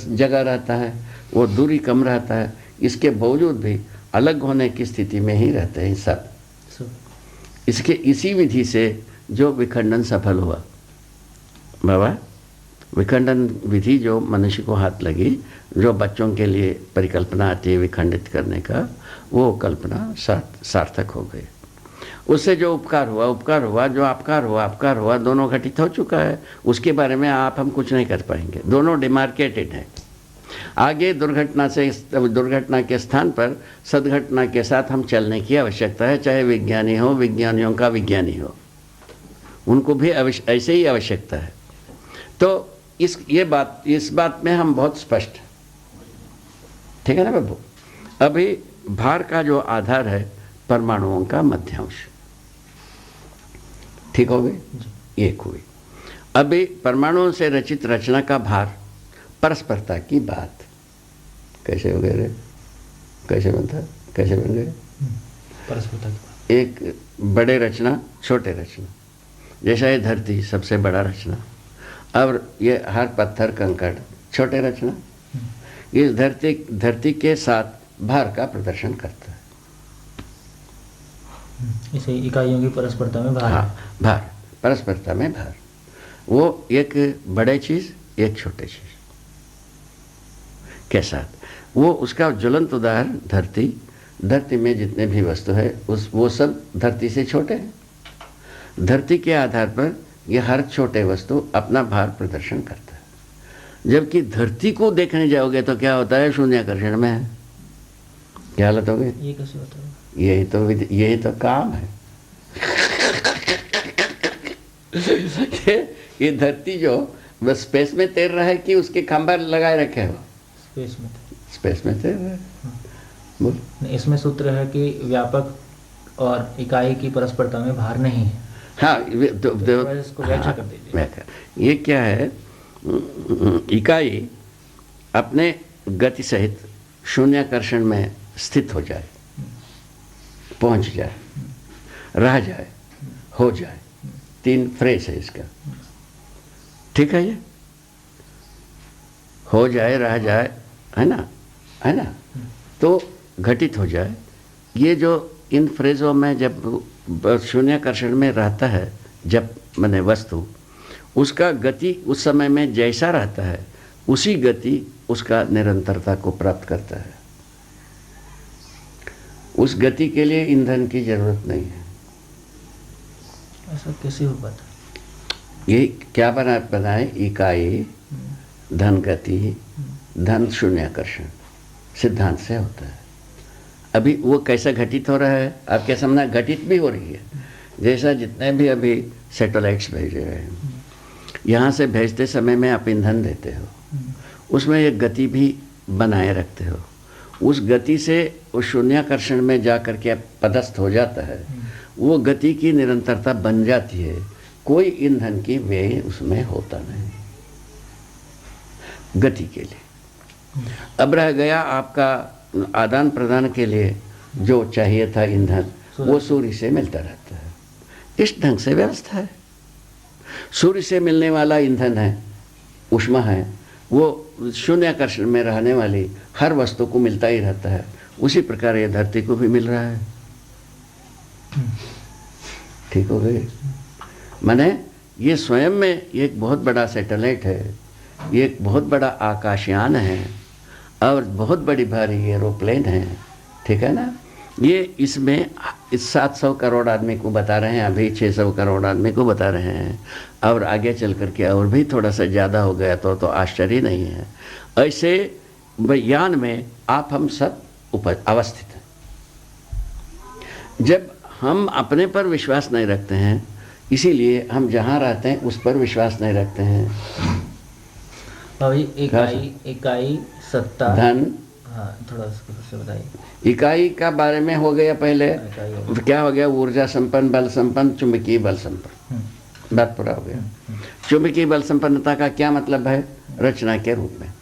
जगह रहता है, वो दूरी कम रहता है, इसके बावजूद भी अलग होने की स्थिति में ही रहते हैं सब। इसके इसी विधि से जो विखंडन सफल हुआ बाबा, विखंडन विधि जो मनुष्य को हाथ लगी, जो बच्चों के लिए परिकल्पना आती है विखंडित करने का, वो कल्पना सार्थक हो गई। उससे जो उपकार हुआ, जो अपकार हुआ, दोनों घटित हो चुका है। उसके बारे में हम कुछ नहीं कर पाएंगे, दोनों डिमार्केटेड है। आगे दुर्घटना के स्थान पर सद्घटना के साथ हम चलने की आवश्यकता है, चाहे विज्ञानी हो, विज्ञानियों का विज्ञानी हो, उनको भी ऐसे ही आवश्यकता है। तो इस बात में हम बहुत स्पष्ट हैं, ठीक है ना बाबू। अभी भार का जो आधार है परमाणुओं का मध्यांश, ठीक हो गई, एक हुई। अभी परमाणुओं से रचित रचना का भार, परस्परता की बात कैसे हो गए रे, कैसे बनता है, कैसे बन गए
परस्परता की बात।
एक बड़े रचना, छोटे रचना, जैसा ये धरती सबसे बड़ा रचना, और ये हर पत्थर कंकड़ छोटे रचना। इस धरती के साथ भार का प्रदर्शन करता है।
इसे इकाइयों की परस्परता में भार।
हाँ, भार, परस्परता में भार। वो एक बड़े चीज, एक छोटे चीज के साथ, वो उसका ज्वलंत उदाहरण धरती में जितने भी वस्तु है वो सब धरती से छोटे हैं। धरती के आधार पर ये हर छोटे वस्तु अपना भार प्रदर्शन करता है। जबकि धरती को देखने जाओगे तो क्या होता है? शून्याकर्षण में है। क्या हालत हो गई?
ये कैसे होता है?
यही तो काम है। ये धरती जो बस स्पेस में तैर रहा है कि उसके खंभा लगाए रखे हो? स्पेस में तैर रहा है। बोल।
इसमें सूत्र है कि व्यापक और इकाई की परस्परता में भार नहीं है।
हाँ,
इसको व्याख्या कर दीजिए।
ये क्या है? इकाई अपने गति सहित शून्याकर्षण में स्थित हो जाए, पहुंच जाए, रह जाए, हो जाए, 3 फ्रेज है इसका, ठीक है। ये हो जाए, रह जाए, है ना, है ना, तो घटित हो जाए। ये जो इन फ्रेजों में जब शून्याकर्षण में रहता है, जब माने वस्तु, उसका गति उस समय में जैसा रहता है उसी गति उसका निरंतरता को प्राप्त करता है। उस गति के लिए ईंधन की जरूरत नहीं है।
ऐसा कैसे हो पाता?
ये क्या बनाए? इकाई, धन गति, धन शून्याकर्षण सिद्धांत से होता है। अभी वो कैसा घटित हो रहा है आपके सामने? घटित भी हो रही है। जैसा जितने भी अभी सैटेलाइट्स भेज रहे हैं, यहाँ से भेजते समय में आप ईंधन देते हो, उसमें एक गति भी बनाए रखते हो। उस गति से उस शून्याकर्षण में जा कर के पदस्थ हो जाता है। वो गति की निरंतरता बन जाती है। कोई ईंधन की व्यय उसमें होता नहीं गति के लिए। अब रह गया आपका आदान प्रदान के लिए जो चाहिए था ईंधन, वो सूर्य से मिलता रहता है। इस ढंग से व्यवस्था है। सूर्य से मिलने वाला ईंधन है, ऊष्मा है, वो शून्याकर्षण में रहने वाली हर वस्तु को मिलता ही रहता है। उसी प्रकार ये धरती को भी मिल रहा है। ठीक हो गई? माने ये स्वयं में एक बहुत बड़ा सैटेलाइट है, ये एक बहुत बड़ा आकाशयान है और बहुत बड़ी भारी एरोप्लेन है। ठीक है ना? ये इसमें इस 700 करोड़ आदमी को बता रहे हैं, अभी 600 करोड़ आदमी को बता रहे हैं, और आगे चल कर के और भी थोड़ा सा ज़्यादा हो गया तो आश्चर्य नहीं है। ऐसे यान में आप हम सब अवस्थित हैं। जब हम अपने पर विश्वास नहीं रखते हैं, इसीलिए हम जहाँ रहते हैं उस पर विश्वास नहीं रखते हैं।
भाई इकाई, सत्ता,
धन,
हाँ थोड़ा उसको बताइए।
इकाई का बारे में हो गया पहले। क्या हो गया? ऊर्जा संपन्न, बल संपन्न, चुंबकीय बल संपन्न। बात पूरा हो गया। चुंबकीय बल संपन्नता का क्या मतलब है? रचना के रूप में।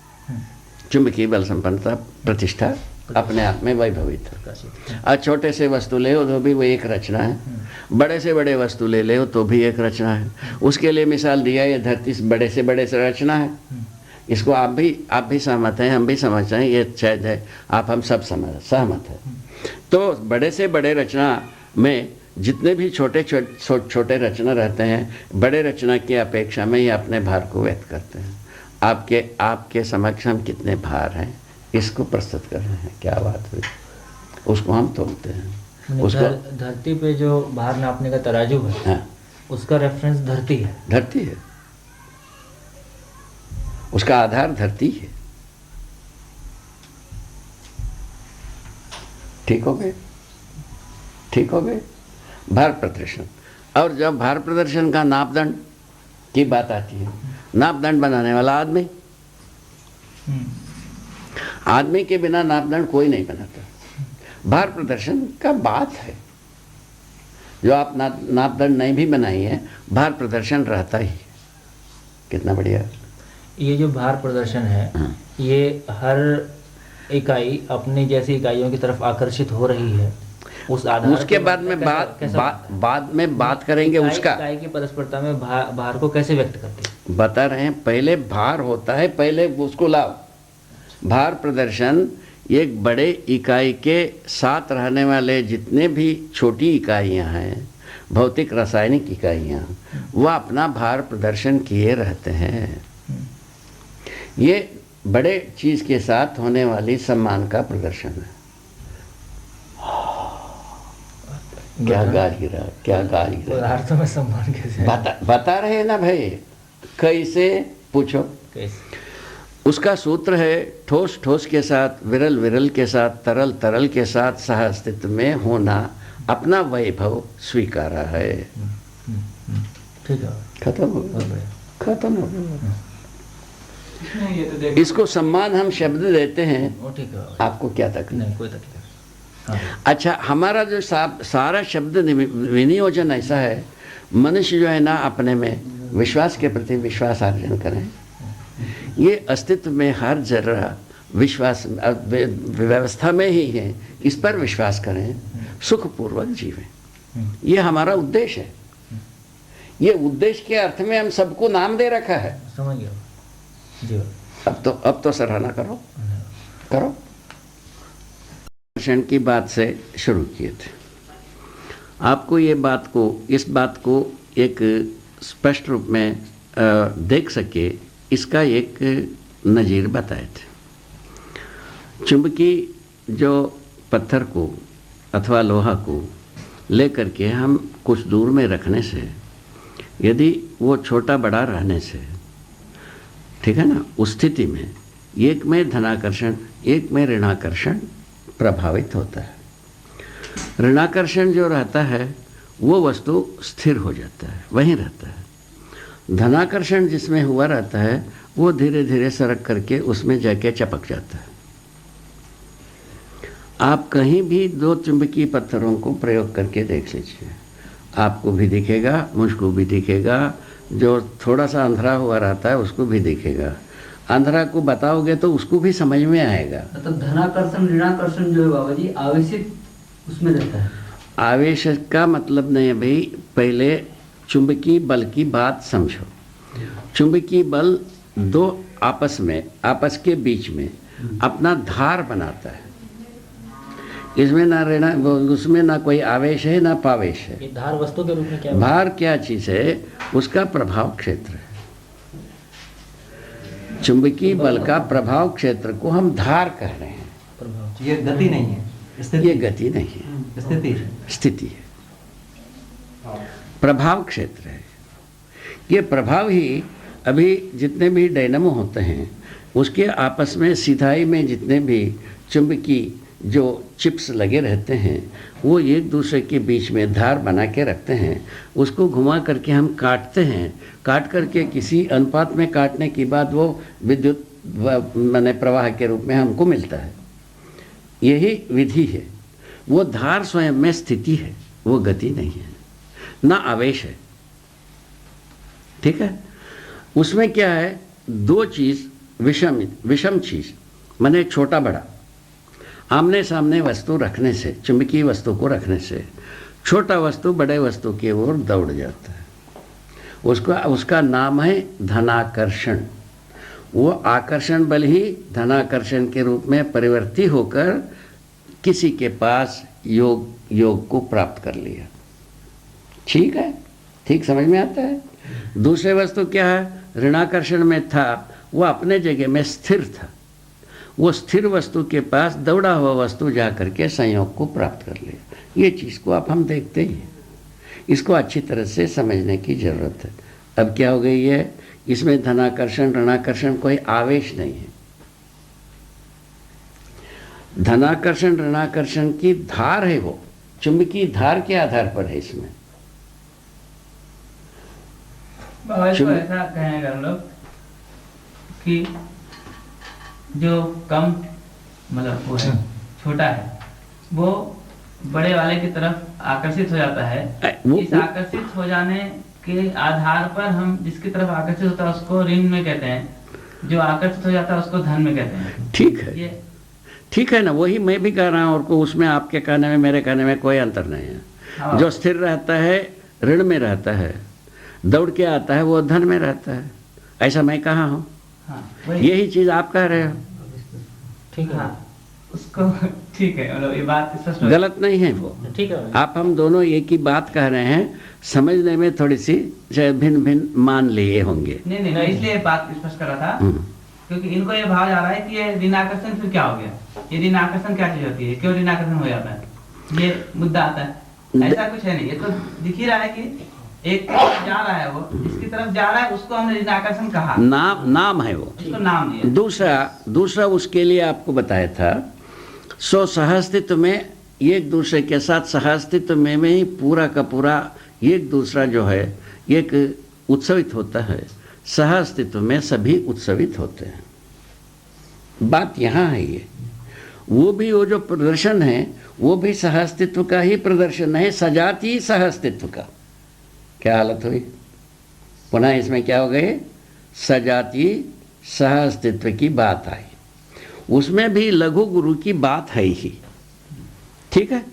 चुंबकीय बल संपन्नता प्रतिष्ठा अपने आप में वैभवित है। आज छोटे से वस्तु ले हो तो भी वो एक रचना है, बड़े से बड़े वस्तु ले ले हो तो भी एक रचना है। उसके लिए मिसाल दिया, ये धरती बड़े से रचना है। इसको आप भी सहमत हैं, हम भी समझते हैं, ये शायद है आप हम सब सहमत हैं। तो बड़े से बड़े रचना में जितने भी छोटे रचना रहते हैं, बड़े रचना की अपेक्षा में ये अपने भार को व्यक्त करते हैं। आपके समक्ष हम कितने भार हैं इसको प्रस्तुत कर रहे हैं। क्या बात हुई? उसको हम तोलते हैं। उसको
धरती पे जो भार नापने का तराजू है,
हाँ,
उसका रेफरेंस धरती है।
धरती है, उसका आधार धरती है। ठीक हो गए? ठीक हो गए? भार प्रदर्शन। और जब भार प्रदर्शन का नापदंड की बात आती है, नापदंड बनाने वाला आदमी। आदमी के बिना नापदंड कोई नहीं बनाता। भार प्रदर्शन का बात है। जो आप नापदंड नहीं भी बनाई है, भार प्रदर्शन रहता ही है। कितना बढ़िया।
ये जो भार प्रदर्शन है, ये हर इकाई अपनी जैसी इकाइयों की तरफ आकर्षित हो रही है। उस आधार
उसके बाद में बाद में बात करेंगे। उसका
इकाई की परस्परता में भार को कैसे व्यक्त करते हैं
बता रहे हैं। पहले भार होता है, पहले उसको लाओ। भार प्रदर्शन एक बड़े इकाई के साथ रहने वाले जितने भी छोटी इकाइयां हैं, भौतिक रासायनिक इकाइयां, वह अपना भार प्रदर्शन किए रहते हैं। ये बड़े चीज के साथ होने वाली सम्मान का प्रदर्शन है। क्या गा ही रहा, क्या गा ही रहा।
अर्थों में सम्मान कैसे?
बता रहे हैं ना भाई। कैसे? पूछो
कैसे?
उसका सूत्र है ठोस ठोस के साथ, विरल विरल के साथ, तरल तरल के साथ सह अस्तित्व में होना, अपना वैभव स्वीकारा है।
ठीक है,
खत्म हो गया। खत्म हो गया।
ये तो देखो,
इसको सम्मान हम शब्द देते हैं।
ठीक है,
आपको क्या तकलीफ?
नहीं कोई तकलीफ। हाँ।
अच्छा, हमारा जो सारा शब्द विनियोजन ऐसा है, मनुष्य जो है ना अपने में विश्वास के प्रति विश्वास अर्जन करें। ये अस्तित्व में हर जरा विश्वास व्यवस्था में ही है, इस पर विश्वास करें। सुखपूर्वक जीवें। ये हमारा उद्देश्य है। ये उद्देश्य के अर्थ में हम सबको नाम दे रखा है।
समझ गया जी।
अब तो सराहना करो। दर्शन की बात से शुरू किए थे। आपको इस बात को एक स्पष्ट रूप में देख सके, इसका एक नज़ीर बताए थे। चुंबकी जो पत्थर को अथवा लोहा को लेकर के हम कुछ दूर में रखने से, यदि वो छोटा बड़ा रहने से, ठीक है ना, उस स्थिति में एक में धनाकर्षण एक में ऋणाकर्षण प्रभावित होता है। ऋणाकर्षण जो रहता है वो वस्तु स्थिर हो जाता है, वहीं रहता है। धनाकर्षण जिसमें हुआ रहता है वो धीरे धीरे सरक करके उसमें जाके चपक जाता है। आप कहीं भी दो चुंबकीय पत्थरों को प्रयोग करके देख लीजिए, आपको भी दिखेगा, मुझको भी दिखेगा, जो थोड़ा सा अंधेरा हुआ रहता है उसको भी दिखेगा। अंधेरा को बताओगे तो उसको भी समझ में आएगा।
मतलब धनाकर्षण ऋणाकर्षण जो है बाबा जी आवेशित उसमें रहता है।
आवेश का मतलब नहीं है भाई, पहले चुंबकीय बल की बात समझो। चुंबकीय बल दो आपस के बीच में अपना धार बनाता है। इसमें ना ऋण, उसमें ना कोई आवेश है ना पावेश है।
ये धार वस्तु के रूप में क्या?
भार क्या चीज़ है? उसका प्रभाव क्षेत्र है। चुंबकीय बल का प्रभाव क्षेत्र को हम धार कह रहे हैं।
प्रभाव,
ये गति नहीं है,
ये गति नहीं है, स्थिति है, प्रभाव क्षेत्र है। ये प्रभाव ही अभी जितने भी डायनामो होते हैं उसके आपस में सिधाई में जितने भी चुंबकीय जो चिप्स लगे रहते हैं वो एक दूसरे के बीच में धार बना के रखते हैं। उसको घुमा करके हम काटते हैं, काट करके किसी अनुपात में काटने के बाद वो विद्युत माने प्रवाह के रूप में हमको मिलता है। यही विधि है। वो धार स्वयं में स्थिति है, वो गति नहीं है, ना आवेश है। ठीक है। उसमें क्या है, दो चीज़ विषम चीज़ माने छोटा बड़ा आमने सामने वस्तु रखने से, चुंबकीय वस्तु को रखने से छोटा वस्तु बड़े वस्तु की ओर दौड़ जाता है। उसका नाम है धनाकर्षण। वो आकर्षण बल ही धनाकर्षण के रूप में परिवर्तित होकर किसी के पास योग को प्राप्त कर लिया। ठीक है, ठीक समझ में आता है। दूसरे वस्तु क्या है, ऋणाकर्षण में था, वो अपने जगह में स्थिर था। वो स्थिर वस्तु के पास दौड़ा हुआ वस्तु जा करके संयोग को प्राप्त कर लिया। ये चीज़ को आप हम देखते ही हैं। इसको अच्छी तरह से समझने की ज़रूरत है। अब क्या हो गई है, इसमें धनाकर्षण ऋणाकर्षण कोई आवेश नहीं है। धनाकर्षण ऋणाकर्षण की धार है, वो चुंबकीय धार के आधार पर है। इसमें
ऐसा कहेंगे हम लोग कि जो कम मतलब वो है छोटा है वो बड़े वाले की तरफ आकर्षित हो जाता है। इस आकर्षित हो जाने के आधार पर हम जिसकी तरफ आकर्षित होता है उसको ऋण में कहते हैं, जो आकर्षित हो जाता है उसको धन में कहते हैं।
ठीक है, ये ठीक है ना। वही मैं भी कह रहा हूँ, और को उसमें आपके कहने में मेरे कहने में कोई अंतर नहीं है।
हाँ।
जो स्थिर रहता है ऋण में रहता है, दौड़ के आता है वो धन में रहता है। ऐसा मैं कहा हूँ।
हाँ,
यही चीज़ आप कह रहे हो।
ठीक है। हाँ, उसको ठीक है, मतलब ये बात स्पष्ट
गलत नहीं है वो। ठीक है, आप हम दोनों एक ही बात कह रहे हैं, समझने में थोड़ी सी भिन्न भिन्न मान लिए होंगे।
नहीं, इसलिए बात स्पष्ट कर रहा था क्योंकि इनको ये भाव जा रहा है कि ये ऋणाकर्षण फिर क्या हो गया, ये ऋणाकर्षण क्या चीज होती है, क्यों ऋणाकर्षण हो जाता है, ये मुद्दा आता है। ऐसा कुछ है नहीं, ये तो दिख ही रहा है कि एक तरफ जा रहा है, वो जिसकी तरफ जा रहा है उसको हमने ऋणाकर्षण कहा।
नाम है वो,
उसको नाम दिया।
दूसरा उसके लिए आपको बताया था, सहअस्तित्व में एक दूसरे के साथ सहअस्तित्व में ही पूरा का पूरा एक दूसरा जो है एक उत्सवित होता है। सहअस्तित्व में सभी उत्सवित होते हैं। बात यहाँ है ये। वो जो प्रदर्शन है वो भी सहअस्तित्व का ही प्रदर्शन है, सजाती सहअस्तित्व का। क्या हालत हुई, पुनः इसमें क्या हो गए, सजाती सहअस्तित्व की बात आई। उसमें भी लघु गुरु की बात है ही। ठीक है,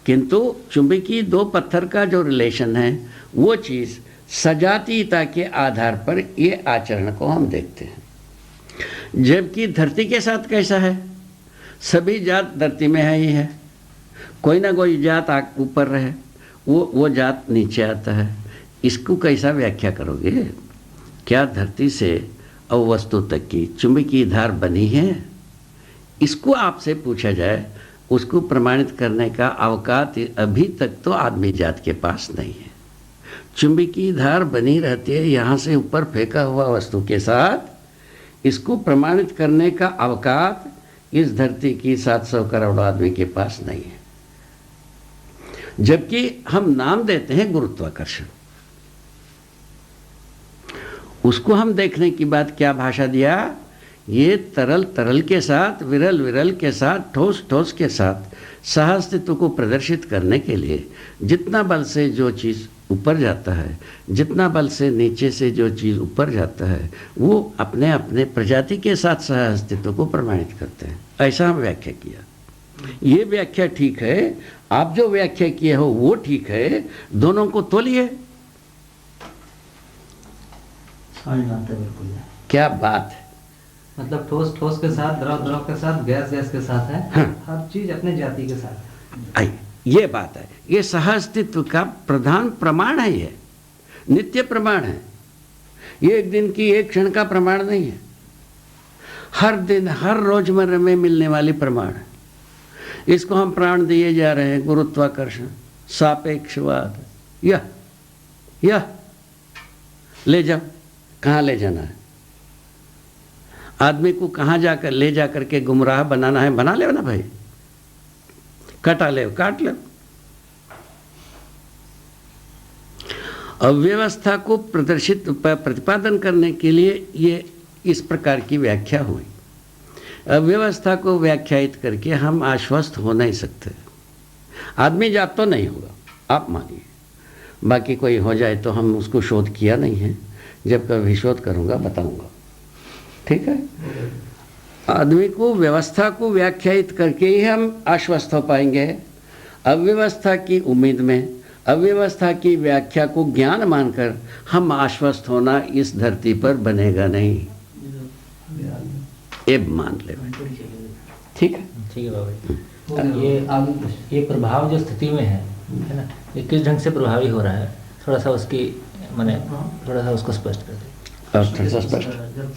किंतु चुंबकीय दो पत्थर का जो रिलेशन है वो चीज़ सजातीयता के आधार पर ये आचरण को हम देखते हैं। जबकि धरती के साथ कैसा है, सभी जात धरती में है ही है, कोई ना कोई जात ऊपर रहे, वो जात नीचे आता है। इसको कैसा व्याख्या करोगे? क्या धरती से अवस्तु तक की चुंबकीय धार बनी है? इसको आपसे पूछा जाए, उसको प्रमाणित करने का अवकाश अभी तक तो आदमी जात के पास नहीं है। चुंबकीय धार बनी रहती है यहाँ से ऊपर फेंका हुआ वस्तु के साथ, इसको प्रमाणित करने का अवकाश इस धरती की 700 करोड़ आदमी के पास नहीं है। जबकि हम नाम देते हैं गुरुत्वाकर्षण, उसको हम देखने की बात क्या भाषा दिया, ये तरल तरल के साथ, विरल विरल के साथ, ठोस ठोस के साथ सहअस्तित्व को प्रदर्शित करने के लिए जितना बल से जो चीज़ ऊपर जाता है, जितना बल से नीचे से जो चीज़ ऊपर जाता है, वो अपने अपने प्रजाति के साथ सहअस्तित्व को प्रमाणित करते हैं। ऐसा हम व्याख्या किया। ये व्याख्या ठीक है, आप जो व्याख्या किए हो वो ठीक है, दोनों को तोलिए। क्या बात है,
मतलब ठोस ठोस के साथ, द्रव द्रव के साथ, गैस गैस के साथ है।
हाँ।
हर चीज अपने जाति के साथ।
आई ये बात है, ये सहअस्तित्व का प्रधान प्रमाण है, ये नित्य प्रमाण है। ये एक दिन की एक क्षण का प्रमाण नहीं है, हर दिन हर रोजमर्रा में मिलने वाली प्रमाण है। इसको हम प्राण दिए जा रहे हैं, गुरुत्वाकर्षण, सापेक्षवाद, यह ले जाओ, कहाँ ले जाना है? आदमी को कहाँ जाकर ले जाकर के गुमराह बनाना है, बना ले ना भाई, कटा ले, काट ले। अव्यवस्था को प्रदर्शित प्रतिपादन करने के लिए ये इस प्रकार की व्याख्या हुई। अव्यवस्था को व्याख्यायित करके हम आश्वस्त हो नहीं सकते। आदमी जात तो नहीं होगा, आप मानिए, बाकी कोई हो जाए तो हम उसको शोध किया नहीं है, जब कभी शोध करूँगा बताऊँगा, ठीक है। आदमी को व्यवस्था को व्याख्यायित करके ही हम आश्वस्त हो पाएंगे। अव्यवस्था की उम्मीद में, अव्यवस्था की व्याख्या को ज्ञान मानकर हम आश्वस्त होना इस धरती पर बनेगा नहीं, ये मान ले, ठीक है।
ठीक है बाबा जी। ये प्रभाव जो स्थिति में है ना, ये किस ढंग से प्रभावी हो रहा है, थोड़ा सा उसकी मैंने थोड़ा सा उसको स्पष्ट कर दे।
और थोड़ा सा स्पष्ट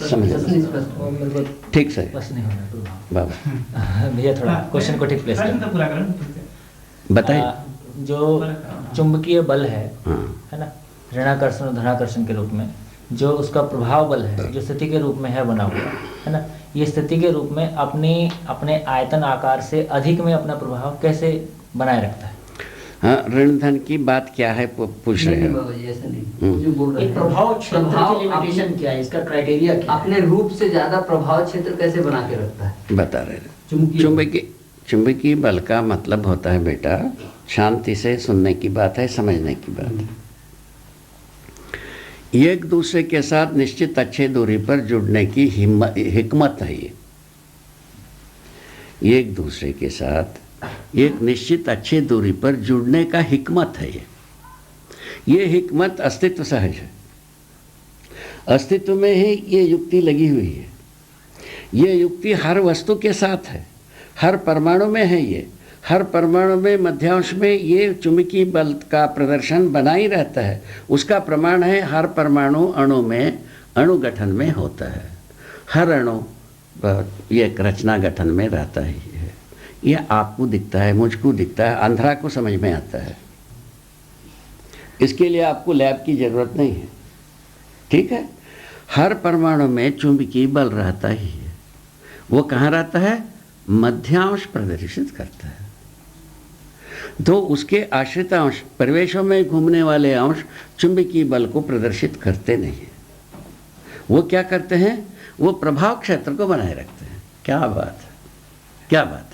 समझ, ठीक से
बस नहीं हो रहा प्रभाव
बाबा
भैया, थोड़ा क्वेश्चन को ठीक प्लेस कर
बताइए।
जो चुंबकीय बल है
हाँ,
है ना, ऋणाकर्षण और धनाकर्षण के रूप में, जो उसका प्रभाव बल है, जो स्थिति के रूप में है बना हुआ है ना, ये स्थिति के रूप में अपने आयतन आकार से अधिक में अपना प्रभाव कैसे बनाए रखता है?
हाँ, ऋण धन की बात क्या है पूछ रहे हो?
ऐसा नहीं जो बोल रहे हैं।
प्रभाव क्षेत्र
प्रभाव
की लिमिटेशन क्या है, इसका क्राइटेरिया क्या है?
अपने रूप से ज्यादा प्रभाव क्षेत्र कैसे बना के रखता है?
बता रहे हैं। चुंबकीय बल का मतलब होता है बेटा, शांति से सुनने की बात है, समझने की बात है। एक दूसरे के साथ निश्चित अच्छे दूरी पर जुड़ने की हिकमत है ये। एक दूसरे के साथ एक निश्चित अच्छे दूरी पर जुड़ने का हिकमत है ये हिकमत अस्तित्व सहज है। अस्तित्व में ही ये युक्ति लगी हुई है। ये युक्ति हर वस्तु के साथ है, हर परमाणु में है। ये हर परमाणु में मध्यांश में ये चुंबकीय बल का प्रदर्शन बना ही रहता है। उसका प्रमाण है हर परमाणु अणु में अणु गठन में होता है। हर अणु ये रचना गठन में रहता ही है। ये आपको दिखता है, मुझको दिखता है, अंधरा को समझ में आता है। इसके लिए आपको लैब की ज़रूरत नहीं है, ठीक है। हर परमाणु में चुंबकीय बल रहता ही है। वो कहाँ रहता है? मध्यांश प्रदर्शित करता है। तो उसके आश्रित अंश, परिवेशों में घूमने वाले अंश चुंबकीय बल को प्रदर्शित करते नहीं हैं। वो क्या करते हैं? वो प्रभाव क्षेत्र को बनाए रखते हैं। क्या बात है, क्या बात है।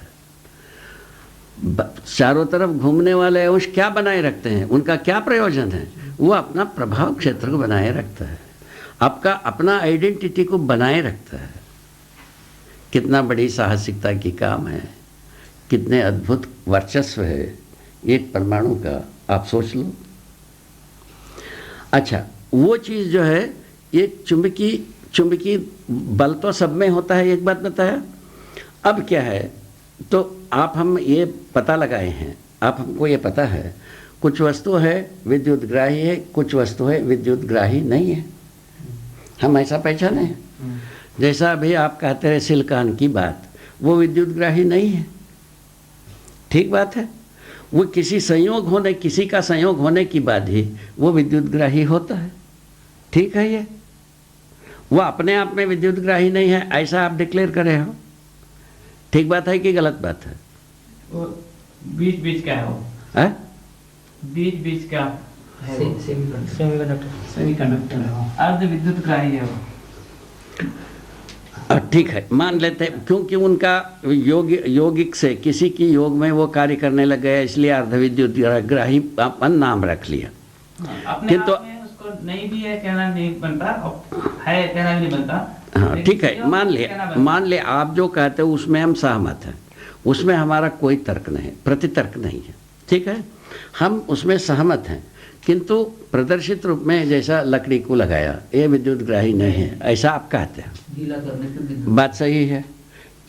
चारों तरफ घूमने वाले अंश क्या बनाए रखते हैं? उनका क्या प्रयोजन है? वो अपना प्रभाव क्षेत्र को बनाए रखता है, आपका अपना आइडेंटिटी को बनाए रखता है। कितना बड़ी साहसिकता की काम है, कितने अद्भुत वर्चस्व है, एक परमाणु का आप सोच लो। अच्छा, वो चीज़ जो है एक चुंबकीय बल तो सब में होता है, एक बात बताया। अब क्या है, तो हम ये पता लगाए हैं, हमको ये पता है कुछ वस्तु है विद्युत ग्राही है, कुछ वस्तु है विद्युत ग्राही नहीं है। हम ऐसा पहचाने हैं। जैसा अभी आप कहते रहे सिलिकॉन की बात, वो विद्युत ग्राही नहीं है, ठीक बात है। वो किसी का संयोग होने की बाद ही वो विद्युत ग्राही होता है, ठीक है। ये वो अपने आप में विद्युत ग्राही नहीं है, ऐसा आप डिक्लेयर करे हो, ठीक बात है कि गलत बात है?
वो बीच का है, वो
है
बीच का है,
सेमीकंडक्टर
अर्ध विद्युत ग्राही है वो।
ठीक है, मान लेते हैं, क्योंकि उनका यौगिक से किसी की योग में वो कार्य करने लग गया, इसलिए अर्धविद्युत ग्राही अपन नाम रख लिया।
अपने आप में उसको नहीं भी है कहना नहीं बनता, है कहना भी नहीं बनता।
हाँ ठीक है, मान ले आप जो कहते हो उसमें हम सहमत हैं, उसमें हमारा कोई तर्क नहीं, प्रतितर्क नहीं है, ठीक है, हम उसमें सहमत हैं। किंतु प्रदर्शित रूप में जैसा लकड़ी को लगाया, ये विद्युत ग्राही नहीं है, ऐसा आप कहते हैं,
गीला करने पे
बात सही है।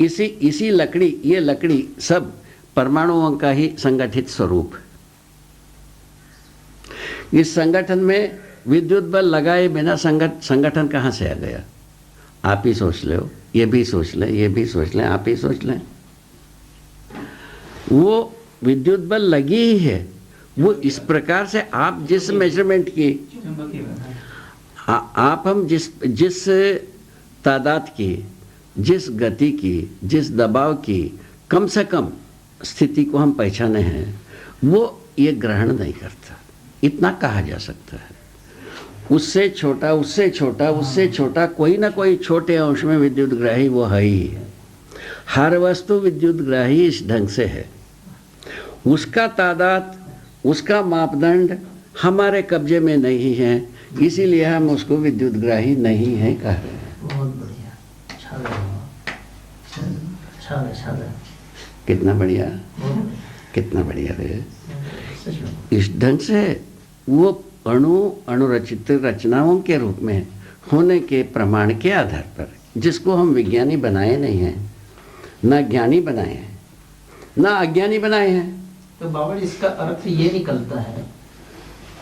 इसी लकड़ी, ये लकड़ी सब परमाणुओं का ही संगठित स्वरूप है। इस संगठन में विद्युत बल लगाए बिना संगठन कहाँ से आ गया? आप ही सोच लो, ये भी सोच लें, ये भी सोच लें, आप ही सोच लें। वो विद्युत बल लगी ही है, वो इस प्रकार से आप जिस मेजरमेंट की, आप हम जिस तादाद की, जिस गति की, जिस दबाव की कम से कम स्थिति को हम पहचाने हैं, वो ये ग्रहण नहीं करता, इतना कहा जा सकता है। उससे छोटा, उससे छोटा, उससे छोटा, कोई ना कोई छोटे अंश में विद्युत ग्राही वो है ही है। हर वस्तु विद्युत ग्राही इस ढंग से है, उसका तादाद, उसका मापदंड हमारे कब्जे में नहीं है, इसीलिए हम उसको विद्युत ग्राही नहीं है कह रहे हैं।
बहुत बढ़िया, अच्छा लगा।
कितना बढ़िया, कितना बढ़िया है। इस ढंग से वो अणुरचित रचनाओं के रूप में होने के प्रमाण के आधार पर, जिसको हम विज्ञानी बनाए नहीं हैं, ना ज्ञानी बनाए हैं, ना अज्ञानी बनाए हैं।
तो बाबा जी, इसका अर्थ ये निकलता है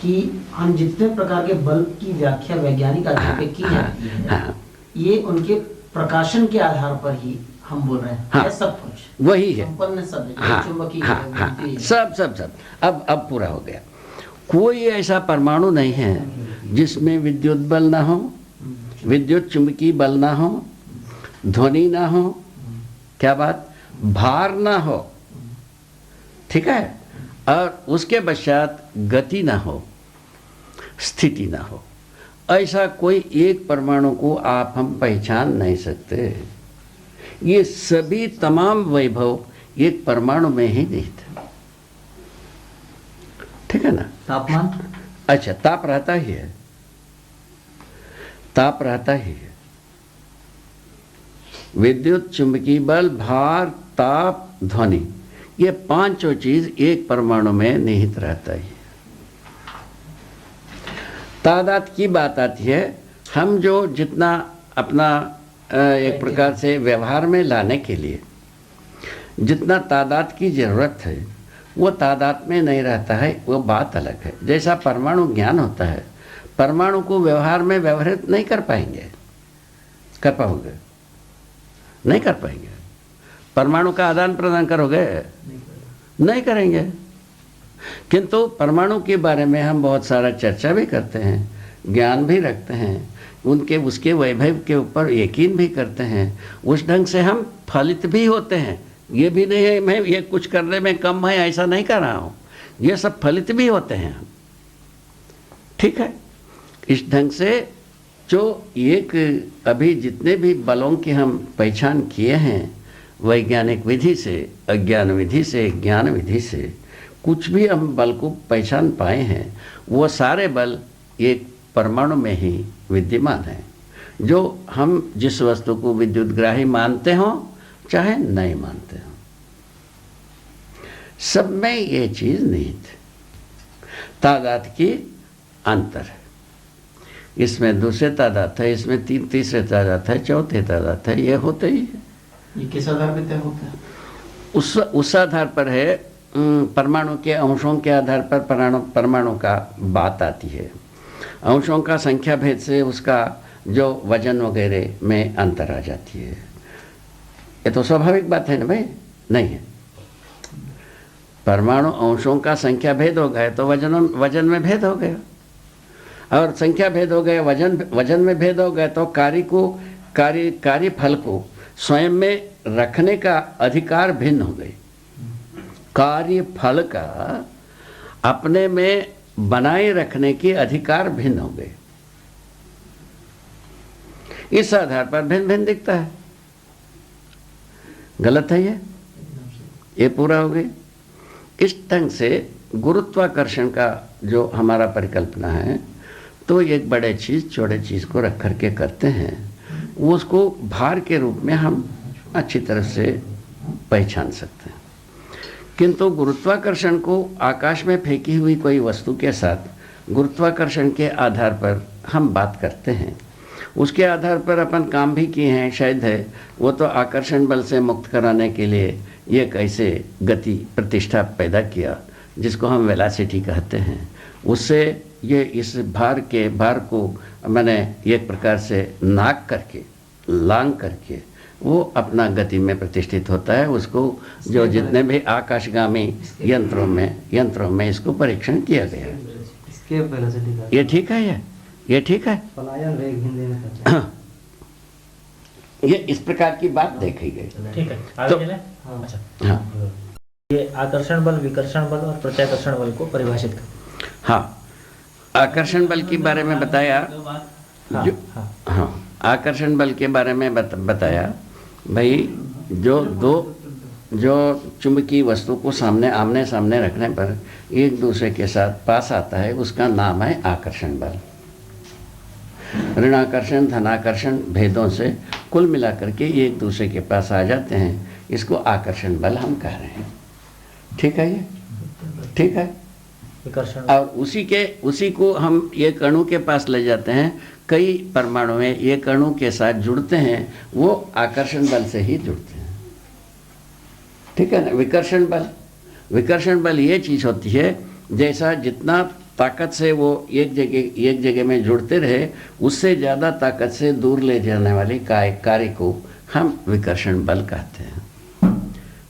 कि हम जितने प्रकार के बल की व्याख्या वैज्ञानिक आधार पे की जाती है, ये उनके प्रकाशन के आधार पर ही हम बोल रहे हैं।
हाँ,
सब कुछ
वही है,
संपन्न सब है,
हाँ,
चुंबकीय
हाँ, सब अब पूरा हो गया। कोई ऐसा परमाणु नहीं है जिसमें विद्युत बल ना हो, विद्युत चुंबकीय बल ना हो, ध्वनि ना हो, क्या बात, भार ना हो, ठीक है, और उसके पश्चात गति ना हो, स्थिति ना हो। ऐसा कोई एक परमाणु को आप हम पहचान नहीं सकते। ये सभी तमाम वैभव एक परमाणु में ही निहित है, ठीक है ना।
तापमान,
अच्छा, ताप रहता ही है, ताप रहता ही है। विद्युत, चुंबकीय बल, भार, ताप, ध्वनि, ये पांचों चीज एक परमाणु में निहित रहता है। तादाद की बात आती है, हम जो जितना अपना एक प्रकार से व्यवहार में लाने के लिए जितना तादाद की जरूरत है, वो तादाद में नहीं रहता है, वो बात अलग है। जैसा परमाणु ज्ञान होता है, परमाणु को व्यवहार में व्यवहारित नहीं कर पाएंगे, कर पाओगे? नहीं कर पाएंगे। परमाणु का आदान प्रदान करोगे? नहीं करेंगे। किंतु परमाणु के बारे में हम बहुत सारा चर्चा भी करते हैं, ज्ञान भी रखते हैं, उसके वैभव के ऊपर यकीन भी करते हैं, उस ढंग से हम फलित भी होते हैं। ये भी नहीं है मैं ये कुछ करने में कम है, ऐसा नहीं कर रहा हूँ, ये सब फलित भी होते हैं हम, ठीक है। इस ढंग से जो एक अभी जितने भी बलों की हम पहचान किए हैं, वैज्ञानिक विधि से, अज्ञान विधि से, ज्ञान विधि से, कुछ भी हम बल को पहचान पाए हैं, वो सारे बल एक परमाणु में ही विद्यमान हैं, जो हम जिस वस्तु को विद्युत ग्राही मानते हों चाहे नहीं मानते हों, सब में ये चीज़ निहित है। तादाद की अंतर है, इसमें दूसरे तादाद है, इसमें तीसरे तादाद है, चौथे तादाद है, ये होते ही है।
ये किस आधार पर तय होता है?
उस आधार पर है, परमाणु के अंशों के आधार पर परमाणु का बात आती है। अंशों का संख्या भेद से उसका जो वजन वगैरह में अंतर आ जाती है। ये तो स्वाभाविक बात है ना भाई, नहीं है? परमाणु अंशों का संख्या भेद हो गया तो वजन में भेद हो गया, और संख्या भेद हो गया, वजन में भेद हो गया, तो कार्य फल को स्वयं में रखने का अधिकार भिन्न हो गए। कार्य फल का अपने में बनाए रखने के अधिकार भिन्न हो गए। इस आधार पर भिन्न भिन्न दिखता है। गलत है ये पूरा हो गया। इस ढंग से गुरुत्वाकर्षण का जो हमारा परिकल्पना है, तो एक बड़े चीज़ चौड़े चीज़ को रख करके करते हैं, वो उसको भार के रूप में हम अच्छी तरह से पहचान सकते हैं। किंतु गुरुत्वाकर्षण को आकाश में फेंकी हुई कोई वस्तु के साथ गुरुत्वाकर्षण के आधार पर हम बात करते हैं, उसके आधार पर अपन काम भी किए हैं शायद है, वो तो आकर्षण बल से मुक्त कराने के लिए ये कैसे गति प्रतिष्ठा पैदा किया, जिसको हम वेलासिटी कहते हैं, उससे ये इस भार को मैंने एक प्रकार से नाक करके लांग करके वो अपना गति में प्रतिष्ठित होता है। उसको जो जितने भी आकाशगामी यंत्रों में इसको परीक्षण किया गया है।
इसके वेलोसिटी का
ये ठीक है, ये ठीक है।
पलायन वेग हिंदी में कहते हैं।
ये इस प्रकार की बात देखी गई।
ठीक है, आगे
तो-
चलें? अच्छा,
हाँ
ये आकर्षण बल, विकर्षण बल और प्रत्याकर्षण बल को परिभाषित करें।
हाँ, आकर्षण बल के बारे में बताया।
हाँ,
जो-
हाँ,
हाँ, आकर्षण बल के बारे में बताया भाई, जो चुंबकीय वस्तु को आमने सामने रखने पर एक दूसरे के साथ पास आता है, उसका नाम है आकर्षण बल। ऋणाकर्षण धनाकर्षण भेदों से कुल मिलाकर के एक दूसरे के पास आ जाते हैं, इसको आकर्षण बल हम कह रहे हैं। ठीक है, ये ठीक है।
विकर्षण
और उसी को हम एक अणु के पास ले जाते हैं, कई परमाणु में एक अणु के साथ जुड़ते हैं, वो आकर्षण बल से ही जुड़ते हैं। ठीक है ना। विकर्षण बल ये चीज़ होती है, जैसा जितना ताकत से वो एक जगह में जुड़ते रहे, उससे ज़्यादा ताकत से दूर ले जाने वाली कार्य को हम विकर्षण बल कहते हैं।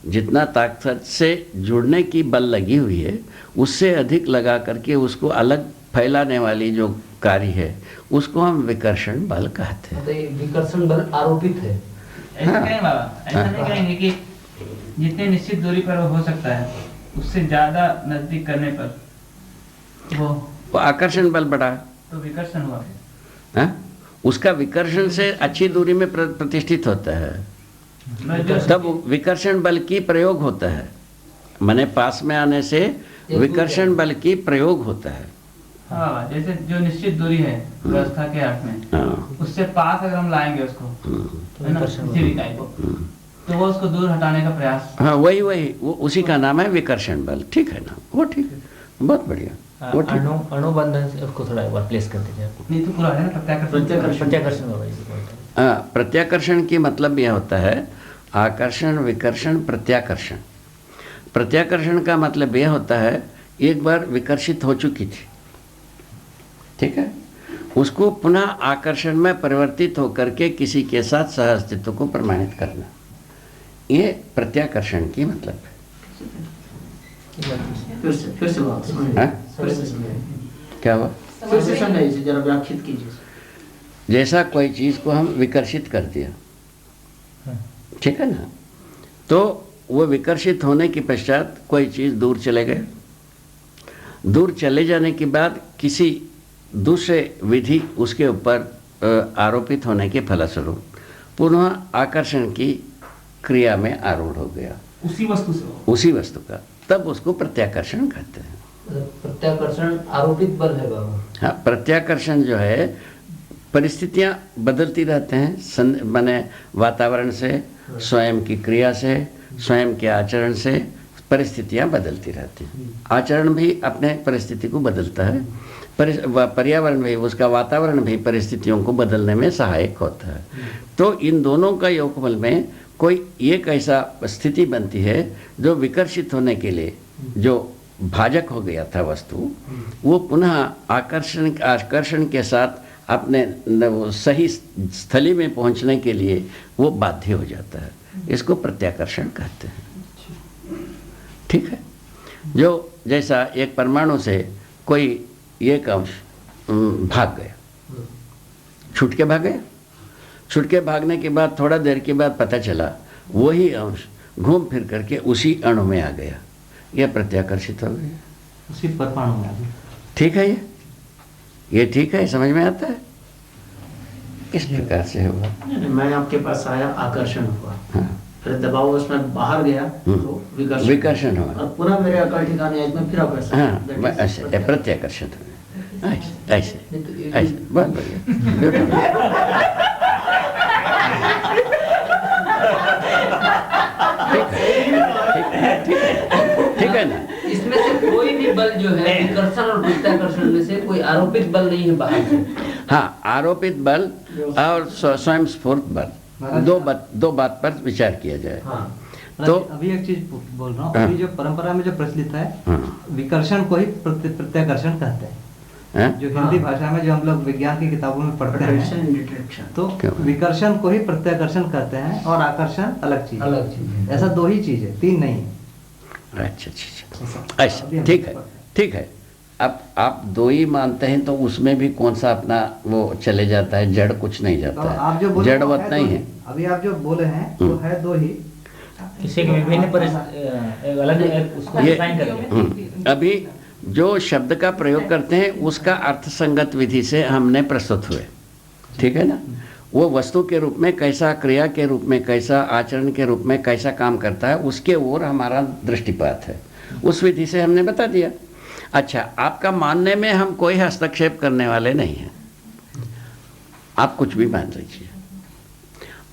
जितना ताकत से जुड़ने की बल लगी हुई है, उससे अधिक लगा करके उसको अलग फैलाने वाली जो कार्य है, उसको हम विकर्षण बल कहते हैं।
तो ये विकर्षण बल आरोपित है।
ऐसा कहें बाबा, ऐसा नहीं कहेंगे कि जितने निश्चित दूरी पर वो हो सकता है, उससे ज्यादा नजदीक करने पर वो
आकर्षण बल बढ़ा,
तो विकर्षण हुआ।
है? उसका विकर्षण से अच्छी दूरी में प्रतिष्ठित होता है, तब विकर्षण बल की प्रयोग होता है। माने पास में आने से विकर्षण बल की प्रयोग होता है।
हाँ, जैसे जो निश्चित दूरी है व्यवस्था के अर्थ में,
हाँ,
उससे पास अगर हम लाएंगे उसको, है ना, किसी भी इकाई को, तो वो उसको दूर हटाने का प्रयास।
हाँ, वही वो उसी का नाम है विकर्षण बल। ठीक है ना, वो ठीक है, बहुत बढ़िया। वो ठीक।
अणुबंधन से उसको थोड़ा एक बार प्लेस कर दीजिए।
नहीं तो पूरा है ना
प्रत्याकर्षण बाबा जी से बोलते हैं।
हाँ, प्रत्याकर्षण की मतलब यह होता है आकर्षण, विकर्षण, प्रत्याकर्षण। प्रत्याकर्षण का मतलब यह होता है एक बार विकर्षित हो चुकी थी, ठीक है, उसको पुनः आकर्षण में परिवर्तित होकर के किसी के साथ सह अस्तित्व को प्रमाणित करना, ये प्रत्याकर्षण की मतलब है।
फिर से बात समझिए।
हाँ?
फिर से समझाइए।
क्या हुआ?
फिर से समझाइए, जरा व्याख्यात कीजिए।
जैसा कोई चीज़ को हम विकर्षित कर दिया, ठीक है ना, तो वो विकर्षित होने के पश्चात कोई चीज़ दूर चले गए। दूर चले जाने के बाद किसी दूसरे विधि उसके ऊपर आरोपित होने के फलस्वरूप पुनः आकर्षण की क्रिया में आरूढ़ हो गया उसी वस्तु का, तब उसको प्रत्याकर्षण कहते हैं।
प्रत्याकर्षण आरोपित बल है बाबा।
हाँ, प्रत्याकर्षण जो है परिस्थितियाँ बदलती रहते हैं, माने वातावरण से, स्वयं की क्रिया से, स्वयं के आचरण से परिस्थितियां बदलती रहती हैं। आचरण भी अपने परिस्थिति को बदलता है, पर्यावरण भी, उसका वातावरण भी परिस्थितियों को बदलने में सहायक होता है। तो इन दोनों का योगफल में कोई एक ऐसा स्थिति बनती है जो विकर्षित होने के लिए जो भाजक हो गया था वस्तु, वो पुनः आकर्षण के साथ अपने सही स्थली में पहुंचने के लिए वो बाध्य हो जाता है। इसको प्रत्याकर्षण कहते हैं। ठीक है। जो जैसा एक परमाणु से कोई एक अंश भाग गया, छूट के भाग गया, छूट के भागने के बाद थोड़ा देर के बाद पता चला वही अंश घूम फिर करके उसी अणु में आ गया, यह प्रत्याकर्षित हो गया,
उसी परमाणु में आ गया।
ठीक है, ये ठीक है, समझ में आता है किस प्रकार से हुआ।
मैं आपके पास आया, आकर्षण हुआ,
हाँ।
फिर दबाव उसमें बाहर गया तो
विकर्षण हुआ,
और पुनः मेरे अकल ठिकाने आए तो फिर आकर्षण।
हाँ, ऐसे प्रत्याकर्षण हुआ, ऐसे ऐसे बहुत बढ़िया। ठीक है ना।
इसमें से कोई भी बल जो है विकर्षण और प्रत्याकर्षण में से कोई आरोपित बल नहीं है बाहर से।
हाँ, आरोपित बल और स्वयं स्फूर्त बल, दो बात पर विचार किया जाए।
हाँ।
तो
अभी एक चीज बोल रहा हूँ,
हाँ।
अभी जो परंपरा में जो प्रचलित है,
हाँ।
विकर्षण को ही प्रत्याकर्षण कहते हैं।
हाँ?
जो हिंदी भाषा में जो हम लोग विज्ञान की किताबों में पढ़ते हैं, तो विकर्षण को ही प्रत्याकर्षण कहते हैं और आकर्षण अलग चीज,
अलग चीज है।
ऐसा दो ही चीज है, तीन नहीं है।
अच्छा, ऐसा ठीक है, ठीक है। अब आप दो ही मानते हैं तो उसमें भी कौन सा अपना वो चले जाता है, जड़ कुछ नहीं
तो
जाता
आप जो
है,
बोले
जड़वत
वो
नहीं
दो
है।
ही। अभी आप जो बोले हैं वो है दो ही,
इसे विभिन्न अलग उसको डिफाइन करेंगे।
अभी जो शब्द का प्रयोग करते हैं उसका अर्थ संगत विधि से हमने प्रस्तुत हुए, ठीक है ना। वो वस्तु के रूप में कैसा, क्रिया के रूप में कैसा, आचरण के रूप में कैसा काम करता है, उसके ओर हमारा दृष्टिपात है, उस विधि से हमने बता दिया। अच्छा, आपका मानने में हम कोई हस्तक्षेप करने वाले नहीं हैं, आप कुछ भी मान लीजिए।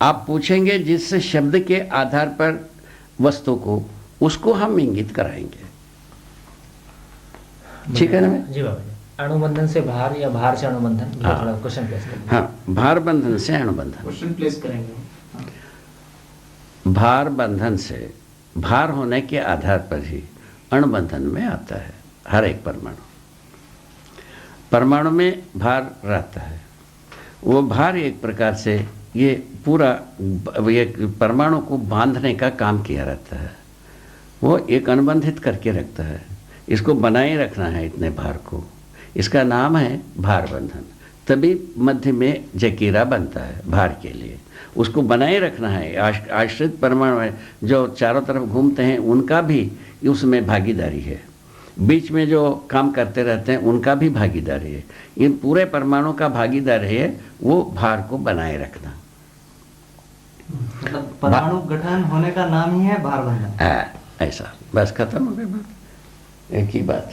आप पूछेंगे जिस शब्द के आधार पर वस्तु को, उसको हम इंगित कराएंगे, ठीक है ना।
जी बाबा जी, अणुबंधन से भार या भार से अणुबंधन, थोड़ा क्वेश्चन प्लेस करेंगे।
हाँ, भार बंधन से अणुबंधन।
क्वेश्चन प्लेस करेंगे।
भार बंधन से, भार होने के आधार पर ही अणुबंधन में आता है हर एक परमाणु। परमाणु में भार रहता है, वो भार एक प्रकार से ये पूरा ये परमाणु को बांधने का काम किया रहता है, वो एक अनुबंधित करके रखता है, इसको बनाए रखना है इतने भार को, इसका नाम है भार बंधन। तभी मध्य में जकीरा बनता है भार के लिए, उसको बनाए रखना है। आश्रित परमाणु जो चारों तरफ घूमते हैं उनका भी उसमें भागीदारी है, बीच में जो काम करते रहते हैं उनका भी भागीदारी है, इन पूरे परमाणु का भागीदारी है वो भार को बनाए रखना।
मतलब परमाणु गठन होने का नाम ही है भार बंधन।
ऐसा, बस खत्म हो गई बात, एक ही बात,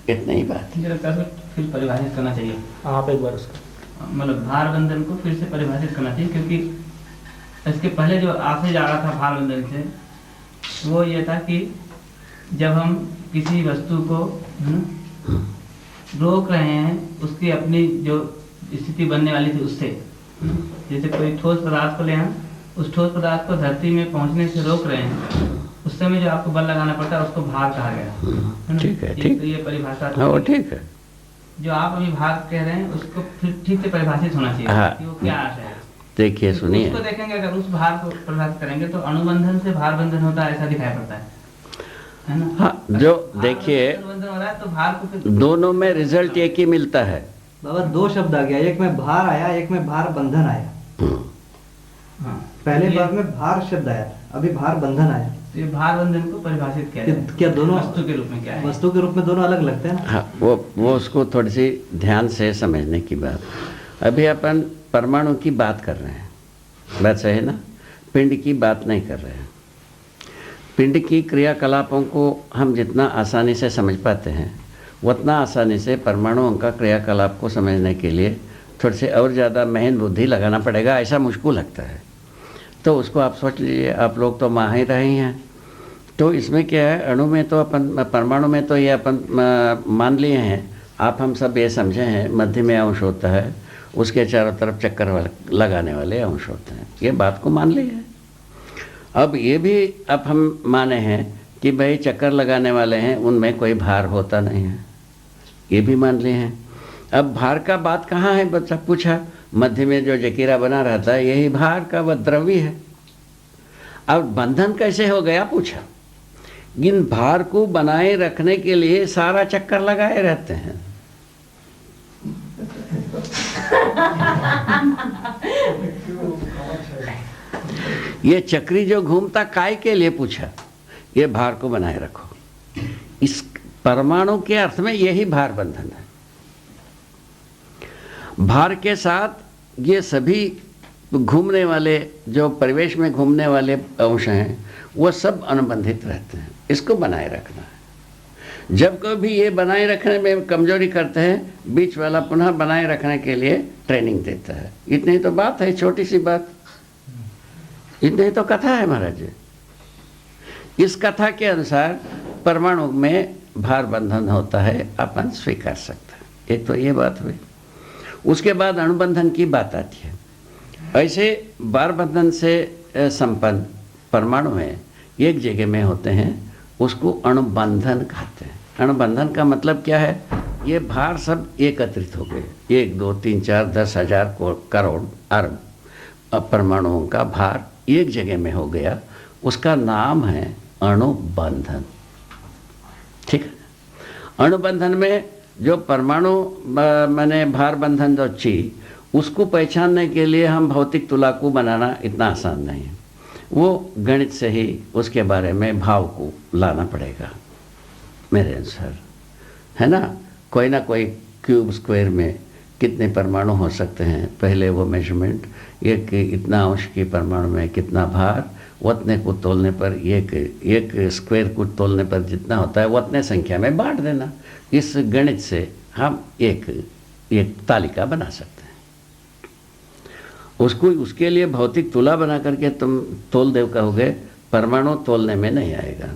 इतना ही बात।
मुझे लगता है फिर परिभाषित करना चाहिए,
आप एक बार उसको
मतलब भार बंधन को फिर से परिभाषित करना चाहिए, क्योंकि इसके पहले जो आपसे जा रहा था भार बंधन से, वो ये था कि जब हम किसी वस्तु को रोक रहे हैं उसकी अपनी जो स्थिति बनने वाली थी उससे, जैसे कोई ठोस पदार्थ को ले, हम उस ठोस पदार्थ को धरती में पहुंचने से रोक रहे हैं, उस समय जो आपको बल लगाना पड़ता है उसको भार कहा गया।
ठीक है, ठीक,
ये परिभाषा,
हाँ वो ठीक है।
जो आप अभी भार कह रहे हैं उसको फिर ठीक से परिभाषित होना चाहिए,
हाँ।
कि वो क्या आशय है।
देखिए सुनिए,
उसको देखेंगे, अगर उस भार को परिभाषित करेंगे तो अणुबंधन से भार बंधन होता है, ऐसा दिखाई पड़ता है ना।
हाँ, जो देखिए
अणुबंधन हो रहा है तो भार को फिर
दोनों में रिजल्ट एक ही मिलता है।
बाबा दो शब्द आ गया, एक में भार आया, एक में भार बंधन आया।
हाँ,
पहले
ये-
बार में भार शब्द आया, अभी भार बंधन आया।
तो ये भार बंधन को परिभाषित किया जाए।
क्या दोनों
वस्तु के रूप में क्या है?
वस्तु के रूप में दोनों अलग लगते हैं ना।
हाँ, वो उसको थोड़ी सी ध्यान से समझने की बात। अभी अपन परमाणु की बात कर रहे हैं, बात सही है ना, पिंड की बात नहीं कर रहे हैं। पिंड की क्रियाकलापों को हम जितना आसानी से समझ पाते हैं उतना आसानी से परमाणुओं का क्रियाकलाप को समझने के लिए थोड़ी सी और ज़्यादा महन बुद्धि लगाना पड़ेगा, ऐसा मुझको लगता है। तो उसको आप सोच लीजिए, आप लोग तो माहिर रहे हैं, तो इसमें क्या है, अणु में तो अपन, परमाणु में तो ये अपन मान लिए हैं, आप हम सब ये समझे हैं मध्य में अंश होता है, उसके चारों तरफ चक्कर लगाने वाले अंश होते हैं, ये बात को मान लिए हैं। अब ये भी अब हम माने हैं कि भाई चक्कर लगाने वाले हैं, उनमें कोई भार होता नहीं है, ये भी मान लिए हैं। अब भार का बात कहाँ है, बच्चा पूछा, मध्य में जो जकीरा बना रहता है यही भार का वह द्रव्य है। अब बंधन कैसे हो गया पूछा, इन भार को बनाए रखने के लिए सारा चक्कर लगाए रहते हैं। ये चक्री जो घूमता काय के लिए पूछा, ये भार को बनाए रखो। इस परमाणु के अर्थ में यही भार बंधन है। भार के साथ ये सभी घूमने वाले, जो परिवेश में घूमने वाले अंश हैं, वो सब अनुबंधित रहते हैं, इसको बनाए रखना है। जब कभी ये बनाए रखने में कमजोरी करते हैं, बीच वाला पुनः बनाए रखने के लिए ट्रेनिंग देता है। इतनी तो बात है, छोटी सी बात, इतनी तो कथा है महाराज जी। इस कथा के अनुसार परमाणु में भार बंधन होता है, अपन स्वीकार सकते हैं। एक तो ये बात हुई। उसके बाद अणुबंधन की बात आती है। ऐसे भार बंधन से संपन्न परमाणु में एक जगह में होते हैं, उसको अणुबंधन कहते हैं। अणुबंधन का मतलब क्या है, ये भार सब एकत्रित हो गए, 1 2 3 4 10 हज़ार करोड़ अरब परमाणुओं का भार एक जगह में हो गया, उसका नाम है अणुबंधन। ठीक है। अणुबंधन में जो परमाणु माने भार बंधन जो चीज, उसको पहचानने के लिए हम भौतिक तुला को बनाना इतना आसान नहीं है, वो गणित से ही उसके बारे में भाव को लाना पड़ेगा मेरे अनुसार, है ना। कोई ना कोई क्यूब स्क्वायर में कितने परमाणु हो सकते हैं, पहले वो मेजरमेंट, एक इतना अंश की परमाणु में कितना भार, उतने को तोलने पर एक स्क्वायर को तोलने पर जितना होता है उतने संख्या में बांट देना। इस गणित से हम एक तालिका बना सकते हैं। उसके लिए भौतिक तुला बना करके तुम तोल देव कहोगे, परमाणु तोलने में नहीं आएगा।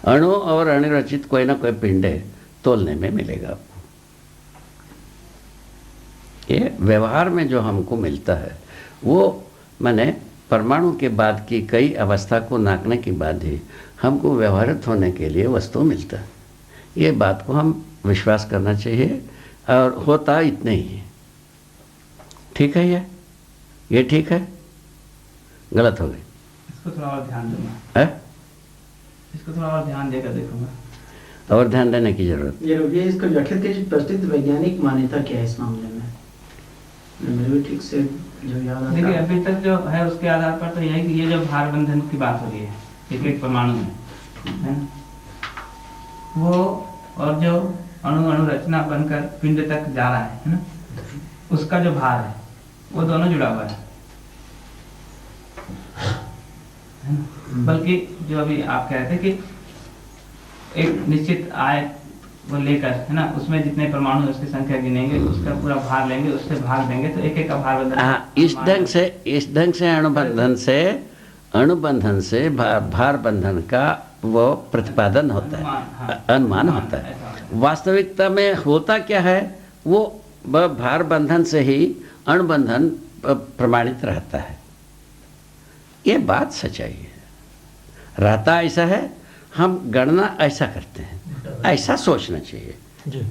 अणु और अणुरचित कोई ना कोई पिंडे तोलने में मिलेगा आपको। ये व्यवहार में जो हमको मिलता है वो माने परमाणु के बाद की कई अवस्था को नापने के बाद ही हमको व्यवहारित होने के लिए वस्तु मिलता है। ये बात को हम विश्वास करना चाहिए, और होता इतना ही है। ठीक है, ये ठीक है, गलत हो गई,
इसको थोड़ा और ध्यान दूंगा।
है?
इसको थोड़ा और ध्यान देकर देखूंगा,
और ध्यान देने की जरूरत।
ये इसको जटिल की प्रसिद्ध वैज्ञानिक मान्यता क्या है इस मामले में? मेरे भी ठीक से जो याद आता है।
देखिए अभी तक जो है उसके आधार पर तो यह है कि ये जो भार बंधन की बात हो रही है एक परमाणु में, है ना, वो और जो अणु रचना बनकर पिंड तक जा रहा है ना, उसका जो भार है वो दोनों जुड़ा हुआ है ना? बल्कि जो अभी आप कह रहे थे कि एक निश्चित आय वो लेकर, है ना, उसमें जितने परमाणु है उसकी संख्या गिनेंगे, उसका पूरा भार लेंगे, उससे भाग देंगे तो एक एक का भार बंधन।
इस ढंग से अणुबंधन से भार बंधन का वो प्रतिपादन होता है, अनुमान होता है। वास्तविकता में होता क्या है, वो भार बंधन से ही अणुबंधन प्रमाणित रहता है। ये बात सच्चाई है, रहता ऐसा है, हम गणना ऐसा करते हैं, ऐसा सोचना चाहिए।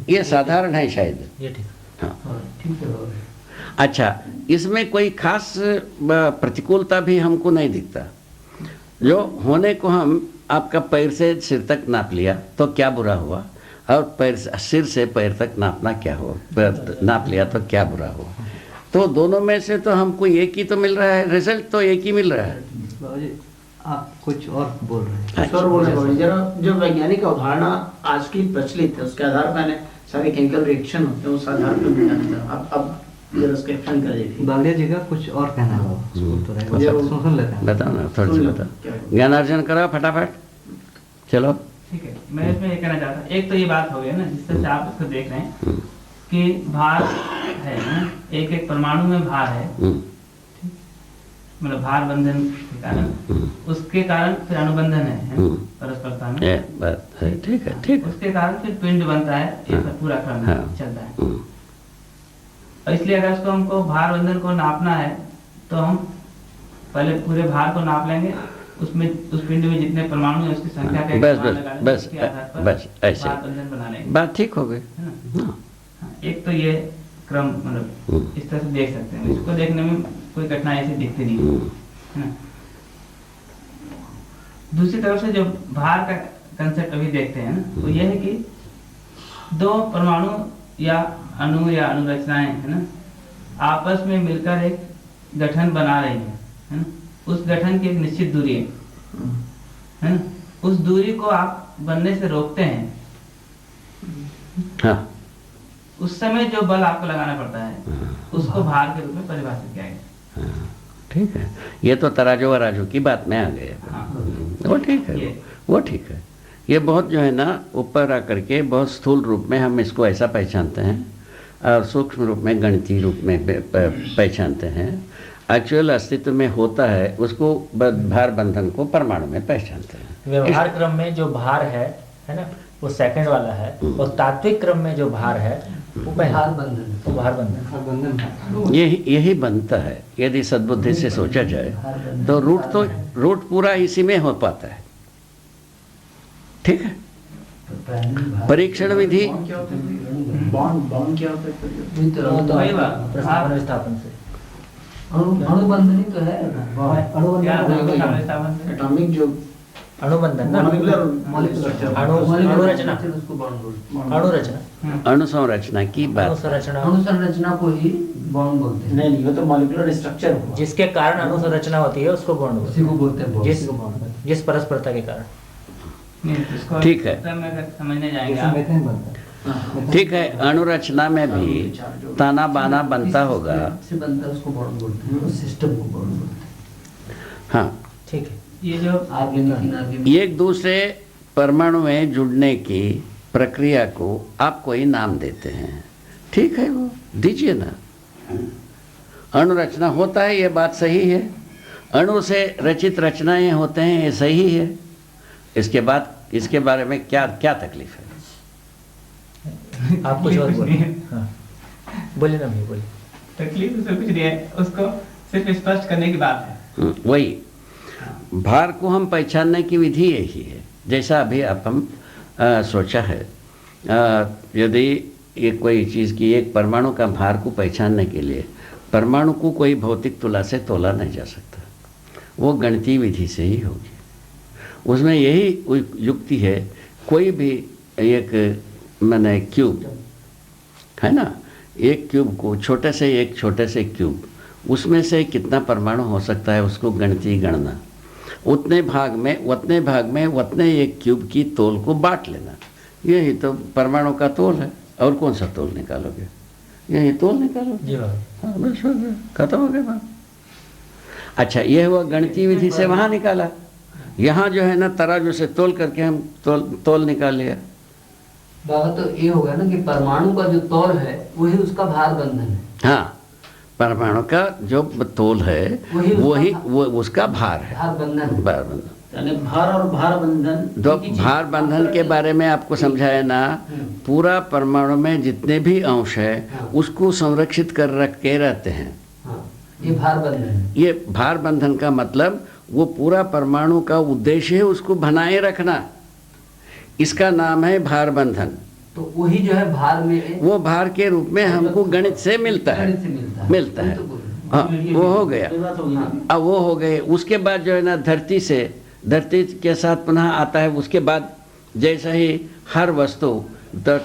ये साधारण है शायद,
ये ठीक।
हाँ
ठीक है।
अच्छा, इसमें कोई खास प्रतिकूलता भी हमको नहीं दिखता। जो होने को हम आपका पैर से सिर तक नाप लिया तो क्या बुरा हुआ, और पैर सिर से पैर तक नापना क्या हुआ, नाप लिया तो क्या बुरा हुआ। तो दोनों में से तो हमको एक ही तो मिल रहा है, रिजल्ट तो एक ही मिल रहा है।
बाबूजी आप कुछ और बोल रहे हैं।
कुछ और बोल रहे हैं जरा। जो वैज्ञानिक अवधारणा आज की प्रचलित है उसके आधार पर मैंने सारे केमिकल रिएक्शन होते हैं उस आधार पर मैं जानता हूं। अब जरा उसका एक्सप्लेन कर दीजिए।
बावलिया जी का कुछ और कहना है बाबा, तो रहेगा, सुन लेते हैं।
बताओ ना, थोड़ा सा बताओ, ज्ञान अर्जन करो फटाफट, चलो।
ठीक है, मैं इसमें ये कहना चाहता हूँ, एक तो ये बात हो गई ना जिससे से आप इसको देख रहे हैं कि भार है ना, एक एक परमाणु में भार है, मतलब भार बंधन के कारण, उसके कारण फिर अनुबंधन है परस्परता में।
बात है, ठीक है, ठीक है।
उसके कारण फिर पिंड बनता है, ये सब पूरा क्रम चलता है। और इसलिए अगर उसको हमको भार बंधन को नापना है तो हम पहले पूरे भार को नाप लेंगे, उसमें उस पिंड में जितने परमाणु हैं उसकी संख्या का
बस ऐसे
भार बंधन बना लेंगे।
बात ठीक हो गई।
एक तो ये क्रम मतलब इस तरह से देख सकते हैं, इसको देखने में कोई कठिनाई ऐसी दिखती नहीं है ना। दूसरी तरफ से जो भार का कंसेप्ट अभी देखते हैं ना, वो ये है कि दो परमाणु या अणु या अणुरचनाएं है ना, आपस में मिलकर एक गठन बना रही है ना। उस गठन की एक निश्चित दूरी है ना, उस दूरी को आप बनने से रोकते हैं।
हाँ।
उस समय जो बल आपको लगाना पड़ता है उसको भार के रूप में परिभाषित किया गया।
ठीक है, ये तो तराजू वराजू की बात में आ गए। वो ठीक है, वो ठीक है। ये बहुत जो है ना ऊपर आकर के बहुत स्थूल रूप में हम इसको ऐसा पहचानते हैं और सूक्ष्म रूप में गणितीय रूप में पहचानते हैं। एक्चुअल अस्तित्व में होता है उसको भार बंधन को परमाणु में पहचानते हैं।
व्यवहार क्रम में जो भार है ना, वो सेकंड वाला है, और तात्विक क्रम में जो भार है वो भार बंधन, वो भार बंधन।
यही बनता है। यदि सद्बुद्धि से सोचा जाए तो रूट पूरा इसी में हो पाता है। ठीक है। परीक्षण विधि
बॉन्ड क्या होता है?
प्रस्थापन विस्थापन से
अणुबंधन ही तो है। एटॉमिक जो
अणुबंधन ना, अणुरचना,
अणुसंरचना की बात,
अणुसंरचना को ही बॉन्ड बोलते हैं।
नहीं, वो तो मॉलिक्यूलर स्ट्रक्चर हो,
जिसके कारण अणुसंरचना होती है उसको बॉन्ड बोलते हैं, जिस परस्परता के कारण।
ठीक है,
समझने जाएंगे।
ठीक है। अणुरचना में भी ताना बाना बनता होगा,
उसको बॉन्ड बोलते हैं, उस सिस्टम को बॉन्ड बोलते हैं।
हाँ
ठीक है। ये जो
एक दूसरे परमाणु में जुड़ने की प्रक्रिया को आप कोई नाम देते हैं, ठीक है, वो दीजिए ना। अणुरचना होता है, ये बात सही है। अणु से रचित रचनाएं होते हैं, ये सही है। इसके बाद इसके बारे में क्या क्या तकलीफ है?
आप कुछ और बोलिए। हाँ, बोलिए ना भाई, बोलिए।
तकलीफ उसमें कुछ नहीं है, उसको सिर्फ स्पष्ट करने की बात है।
वही भार को हम पहचानने की विधि यही है। जैसा अभी आप हम सोचा है, यदि ये कोई चीज़ की एक परमाणु का भार को पहचानने के लिए परमाणु को कोई भौतिक तुला से तोला नहीं जा सकता, वो गणितीय विधि से ही होगी। उसमें यही युक्ति है। कोई भी एक मैंने क्यूब है ना, एक क्यूब को छोटे से क्यूब, उसमें से कितना परमाणु हो सकता है उसको गणितीय गणना, उतने भाग में उतने एक क्यूब की तोल को बांट लेना, यही तो परमाणु का तोल है। और कौन सा तोल निकालोगे? यही तोल निकालोगे। हाँ, बस हो गया, खत्म हो गया बात। अच्छा, ये हुआ गणितीय विधि से वहाँ निकाला। यहाँ जो है ना तराजू से तोल करके हम तोल निकाल लिया।
बाबा तो ये होगा ना कि परमाणु का जो तोल है वही उसका भार बंधन है।
हाँ, परमाणु का जो तोल है वही वो उसका भार है, भार बंधन।
भार और भार बंधन,
तो भार बंधन के बारे में आपको समझाया ना। पूरा परमाणु में जितने भी अंश है उसको संरक्षित कर रख के रहते हैं।
ये भार बंधन है।
ये भार बंधन का मतलब वो पूरा परमाणु का उद्देश्य है उसको बनाए रखना, इसका नाम है भार बंधन।
तो वही जो है भार में,
वो भार के रूप में हमको गणित से मिलता है। हाँ, वो हो गया। अब वो हो गए, उसके बाद जो है ना धरती के साथ पुनः आता है। उसके बाद जैसे ही हर वस्तु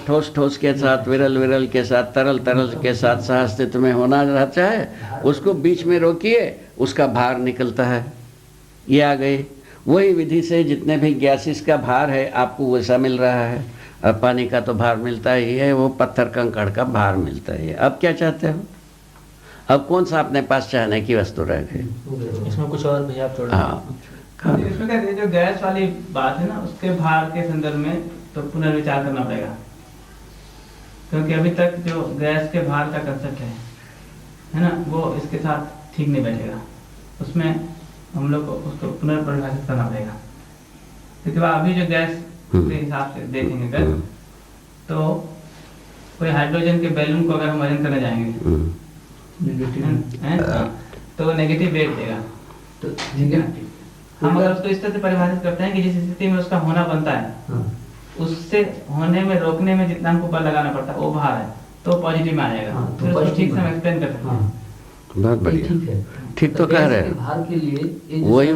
ठोस के साथ, विरल के साथ, तरल के साथ सहअस्तित्व में होना रहता है, उसको बीच में रोकिए, उसका भार निकलता है। ये आ गई वही विधि से जितने भी गैसेस का भार है आपको वैसा मिल रहा है। अब पानी का तो भार मिलता ही है, वो पत्थर कंकड़ का भार मिलता है। अब क्या चाहते हो? अब कौन सा अपने पास चाहने की वस्तु रह गई?
इसमें कुछ और भी आप थोड़ा।
हाँ,
इसमें कहते हैं जो गैस वाली बात है ना, उसके भार के संदर्भ में तो पुनर्विचार करना पड़ेगा, क्योंकि अभी तक जो गैस के भार का कंसेप्ट है ना, वो इसके साथ ठीक नहीं बैठेगा। उसमें हम लोग को उसको पुनर्परिभाषित करना पड़ेगा। क्योंकि अभी जो गैस के हिसाब से देखेंगे अगर, तो कोई हाइड्रोजन के बैलून को अगर हम वजन करने जाएंगे तो नेगेटिव वेट देगा। तो हम अगर उसको इस तरह से परिभाषित करते हैं कि जिस स्थिति में उसका होना बनता है उससे होने में रोकने में जितना हमको बल लगाना पड़ता है वो भार है, तो पॉजिटिव में आ जाएगा। तो उसको ठीक से हम एक्सप्लेन कर सकते हैं।
बहुत बढ़िया,
ठीक है,
ठीक तो कह रहे हैं।
भार के लिए
वही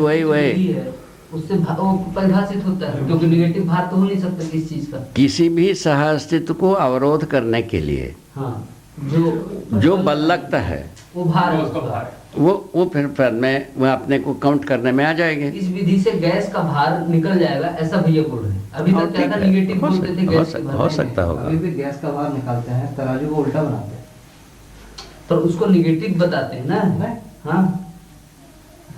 उससे वो परिभाषित होता है, क्योंकि निगेटिव भार तो हो नहीं सकता किस चीज का।
किसी भी सह अस्तित्व को अवरोध करने के लिए जो बल लगता है
वो भार है, उसका भार
वो फिर पद में वो अपने को काउंट करने में आ जाएंगे।
इस विधि से गैस का भार निकल जाएगा, ऐसा भैया बोल रहे हैं। अभी तक क्या था, निगेटिव बोलते थे, गैस के भार
हो सकता होगा।
अभी भी गैस का भार निकालते हैं, तराजू को उल्टा बनाते हैं,
पर उसको निगेटिव बताते हैं ना। हाँ,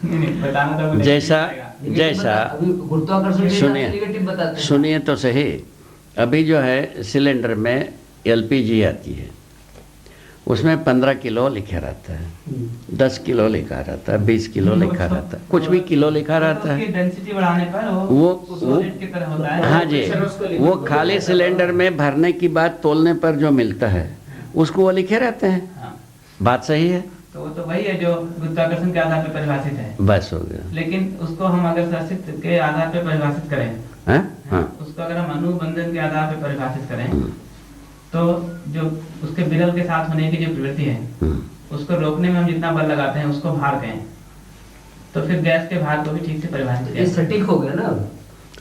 बताना तो
जैसा
गुरुत्वाकर्षण
सुनिए तो सही। अभी जो है सिलेंडर में LPG आती है, उसमें 15 किलो लिखा रहता है, 10 किलो लिखा रहता है, 20 किलो लिखा रहता है, कुछ भी किलो लिखा रहता है।
डेंसिटी बढ़ाने पर
वो
की तरह होता है।
हाँ जी, वो खाली सिलेंडर में भरने की बाद तोलने पर जो मिलता है उसको वो लिखे रहते हैं।
हाँ।
बात सही है।
तो वो तो वही है जो गुरुत्वाकर्षण के आधार पर परिभाषित है।
बस हो गया।
लेकिन उसको हम अगर शासित के आधार पर परिभाषित करें,
हाँ?
उसको अगर हम अनुबंधन के आधार पर परिभाषित करें तो जो उसके विरल के साथ होने की जो प्रवृत्ति है उसको रोकने में हम जितना बल लगाते हैं उसको भार कहें, तो फिर गैस के भार को भी ठीक से परिभाषित
ये सटीक हो गया ना।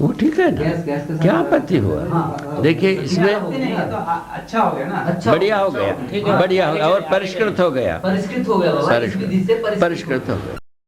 वो ठीक है ना,
गैस के साथ
क्या आपत्ति हुआ?
हाँ।
देखिए इसमें
तो अच्छा हो गया ना।
अच्छा,
बढ़िया हो गया, बढ़िया हो गया और परिष्कृत हो गया,
परिष्कृत हो गया बाबा, इस विधि से
परिष्कृत हो गया।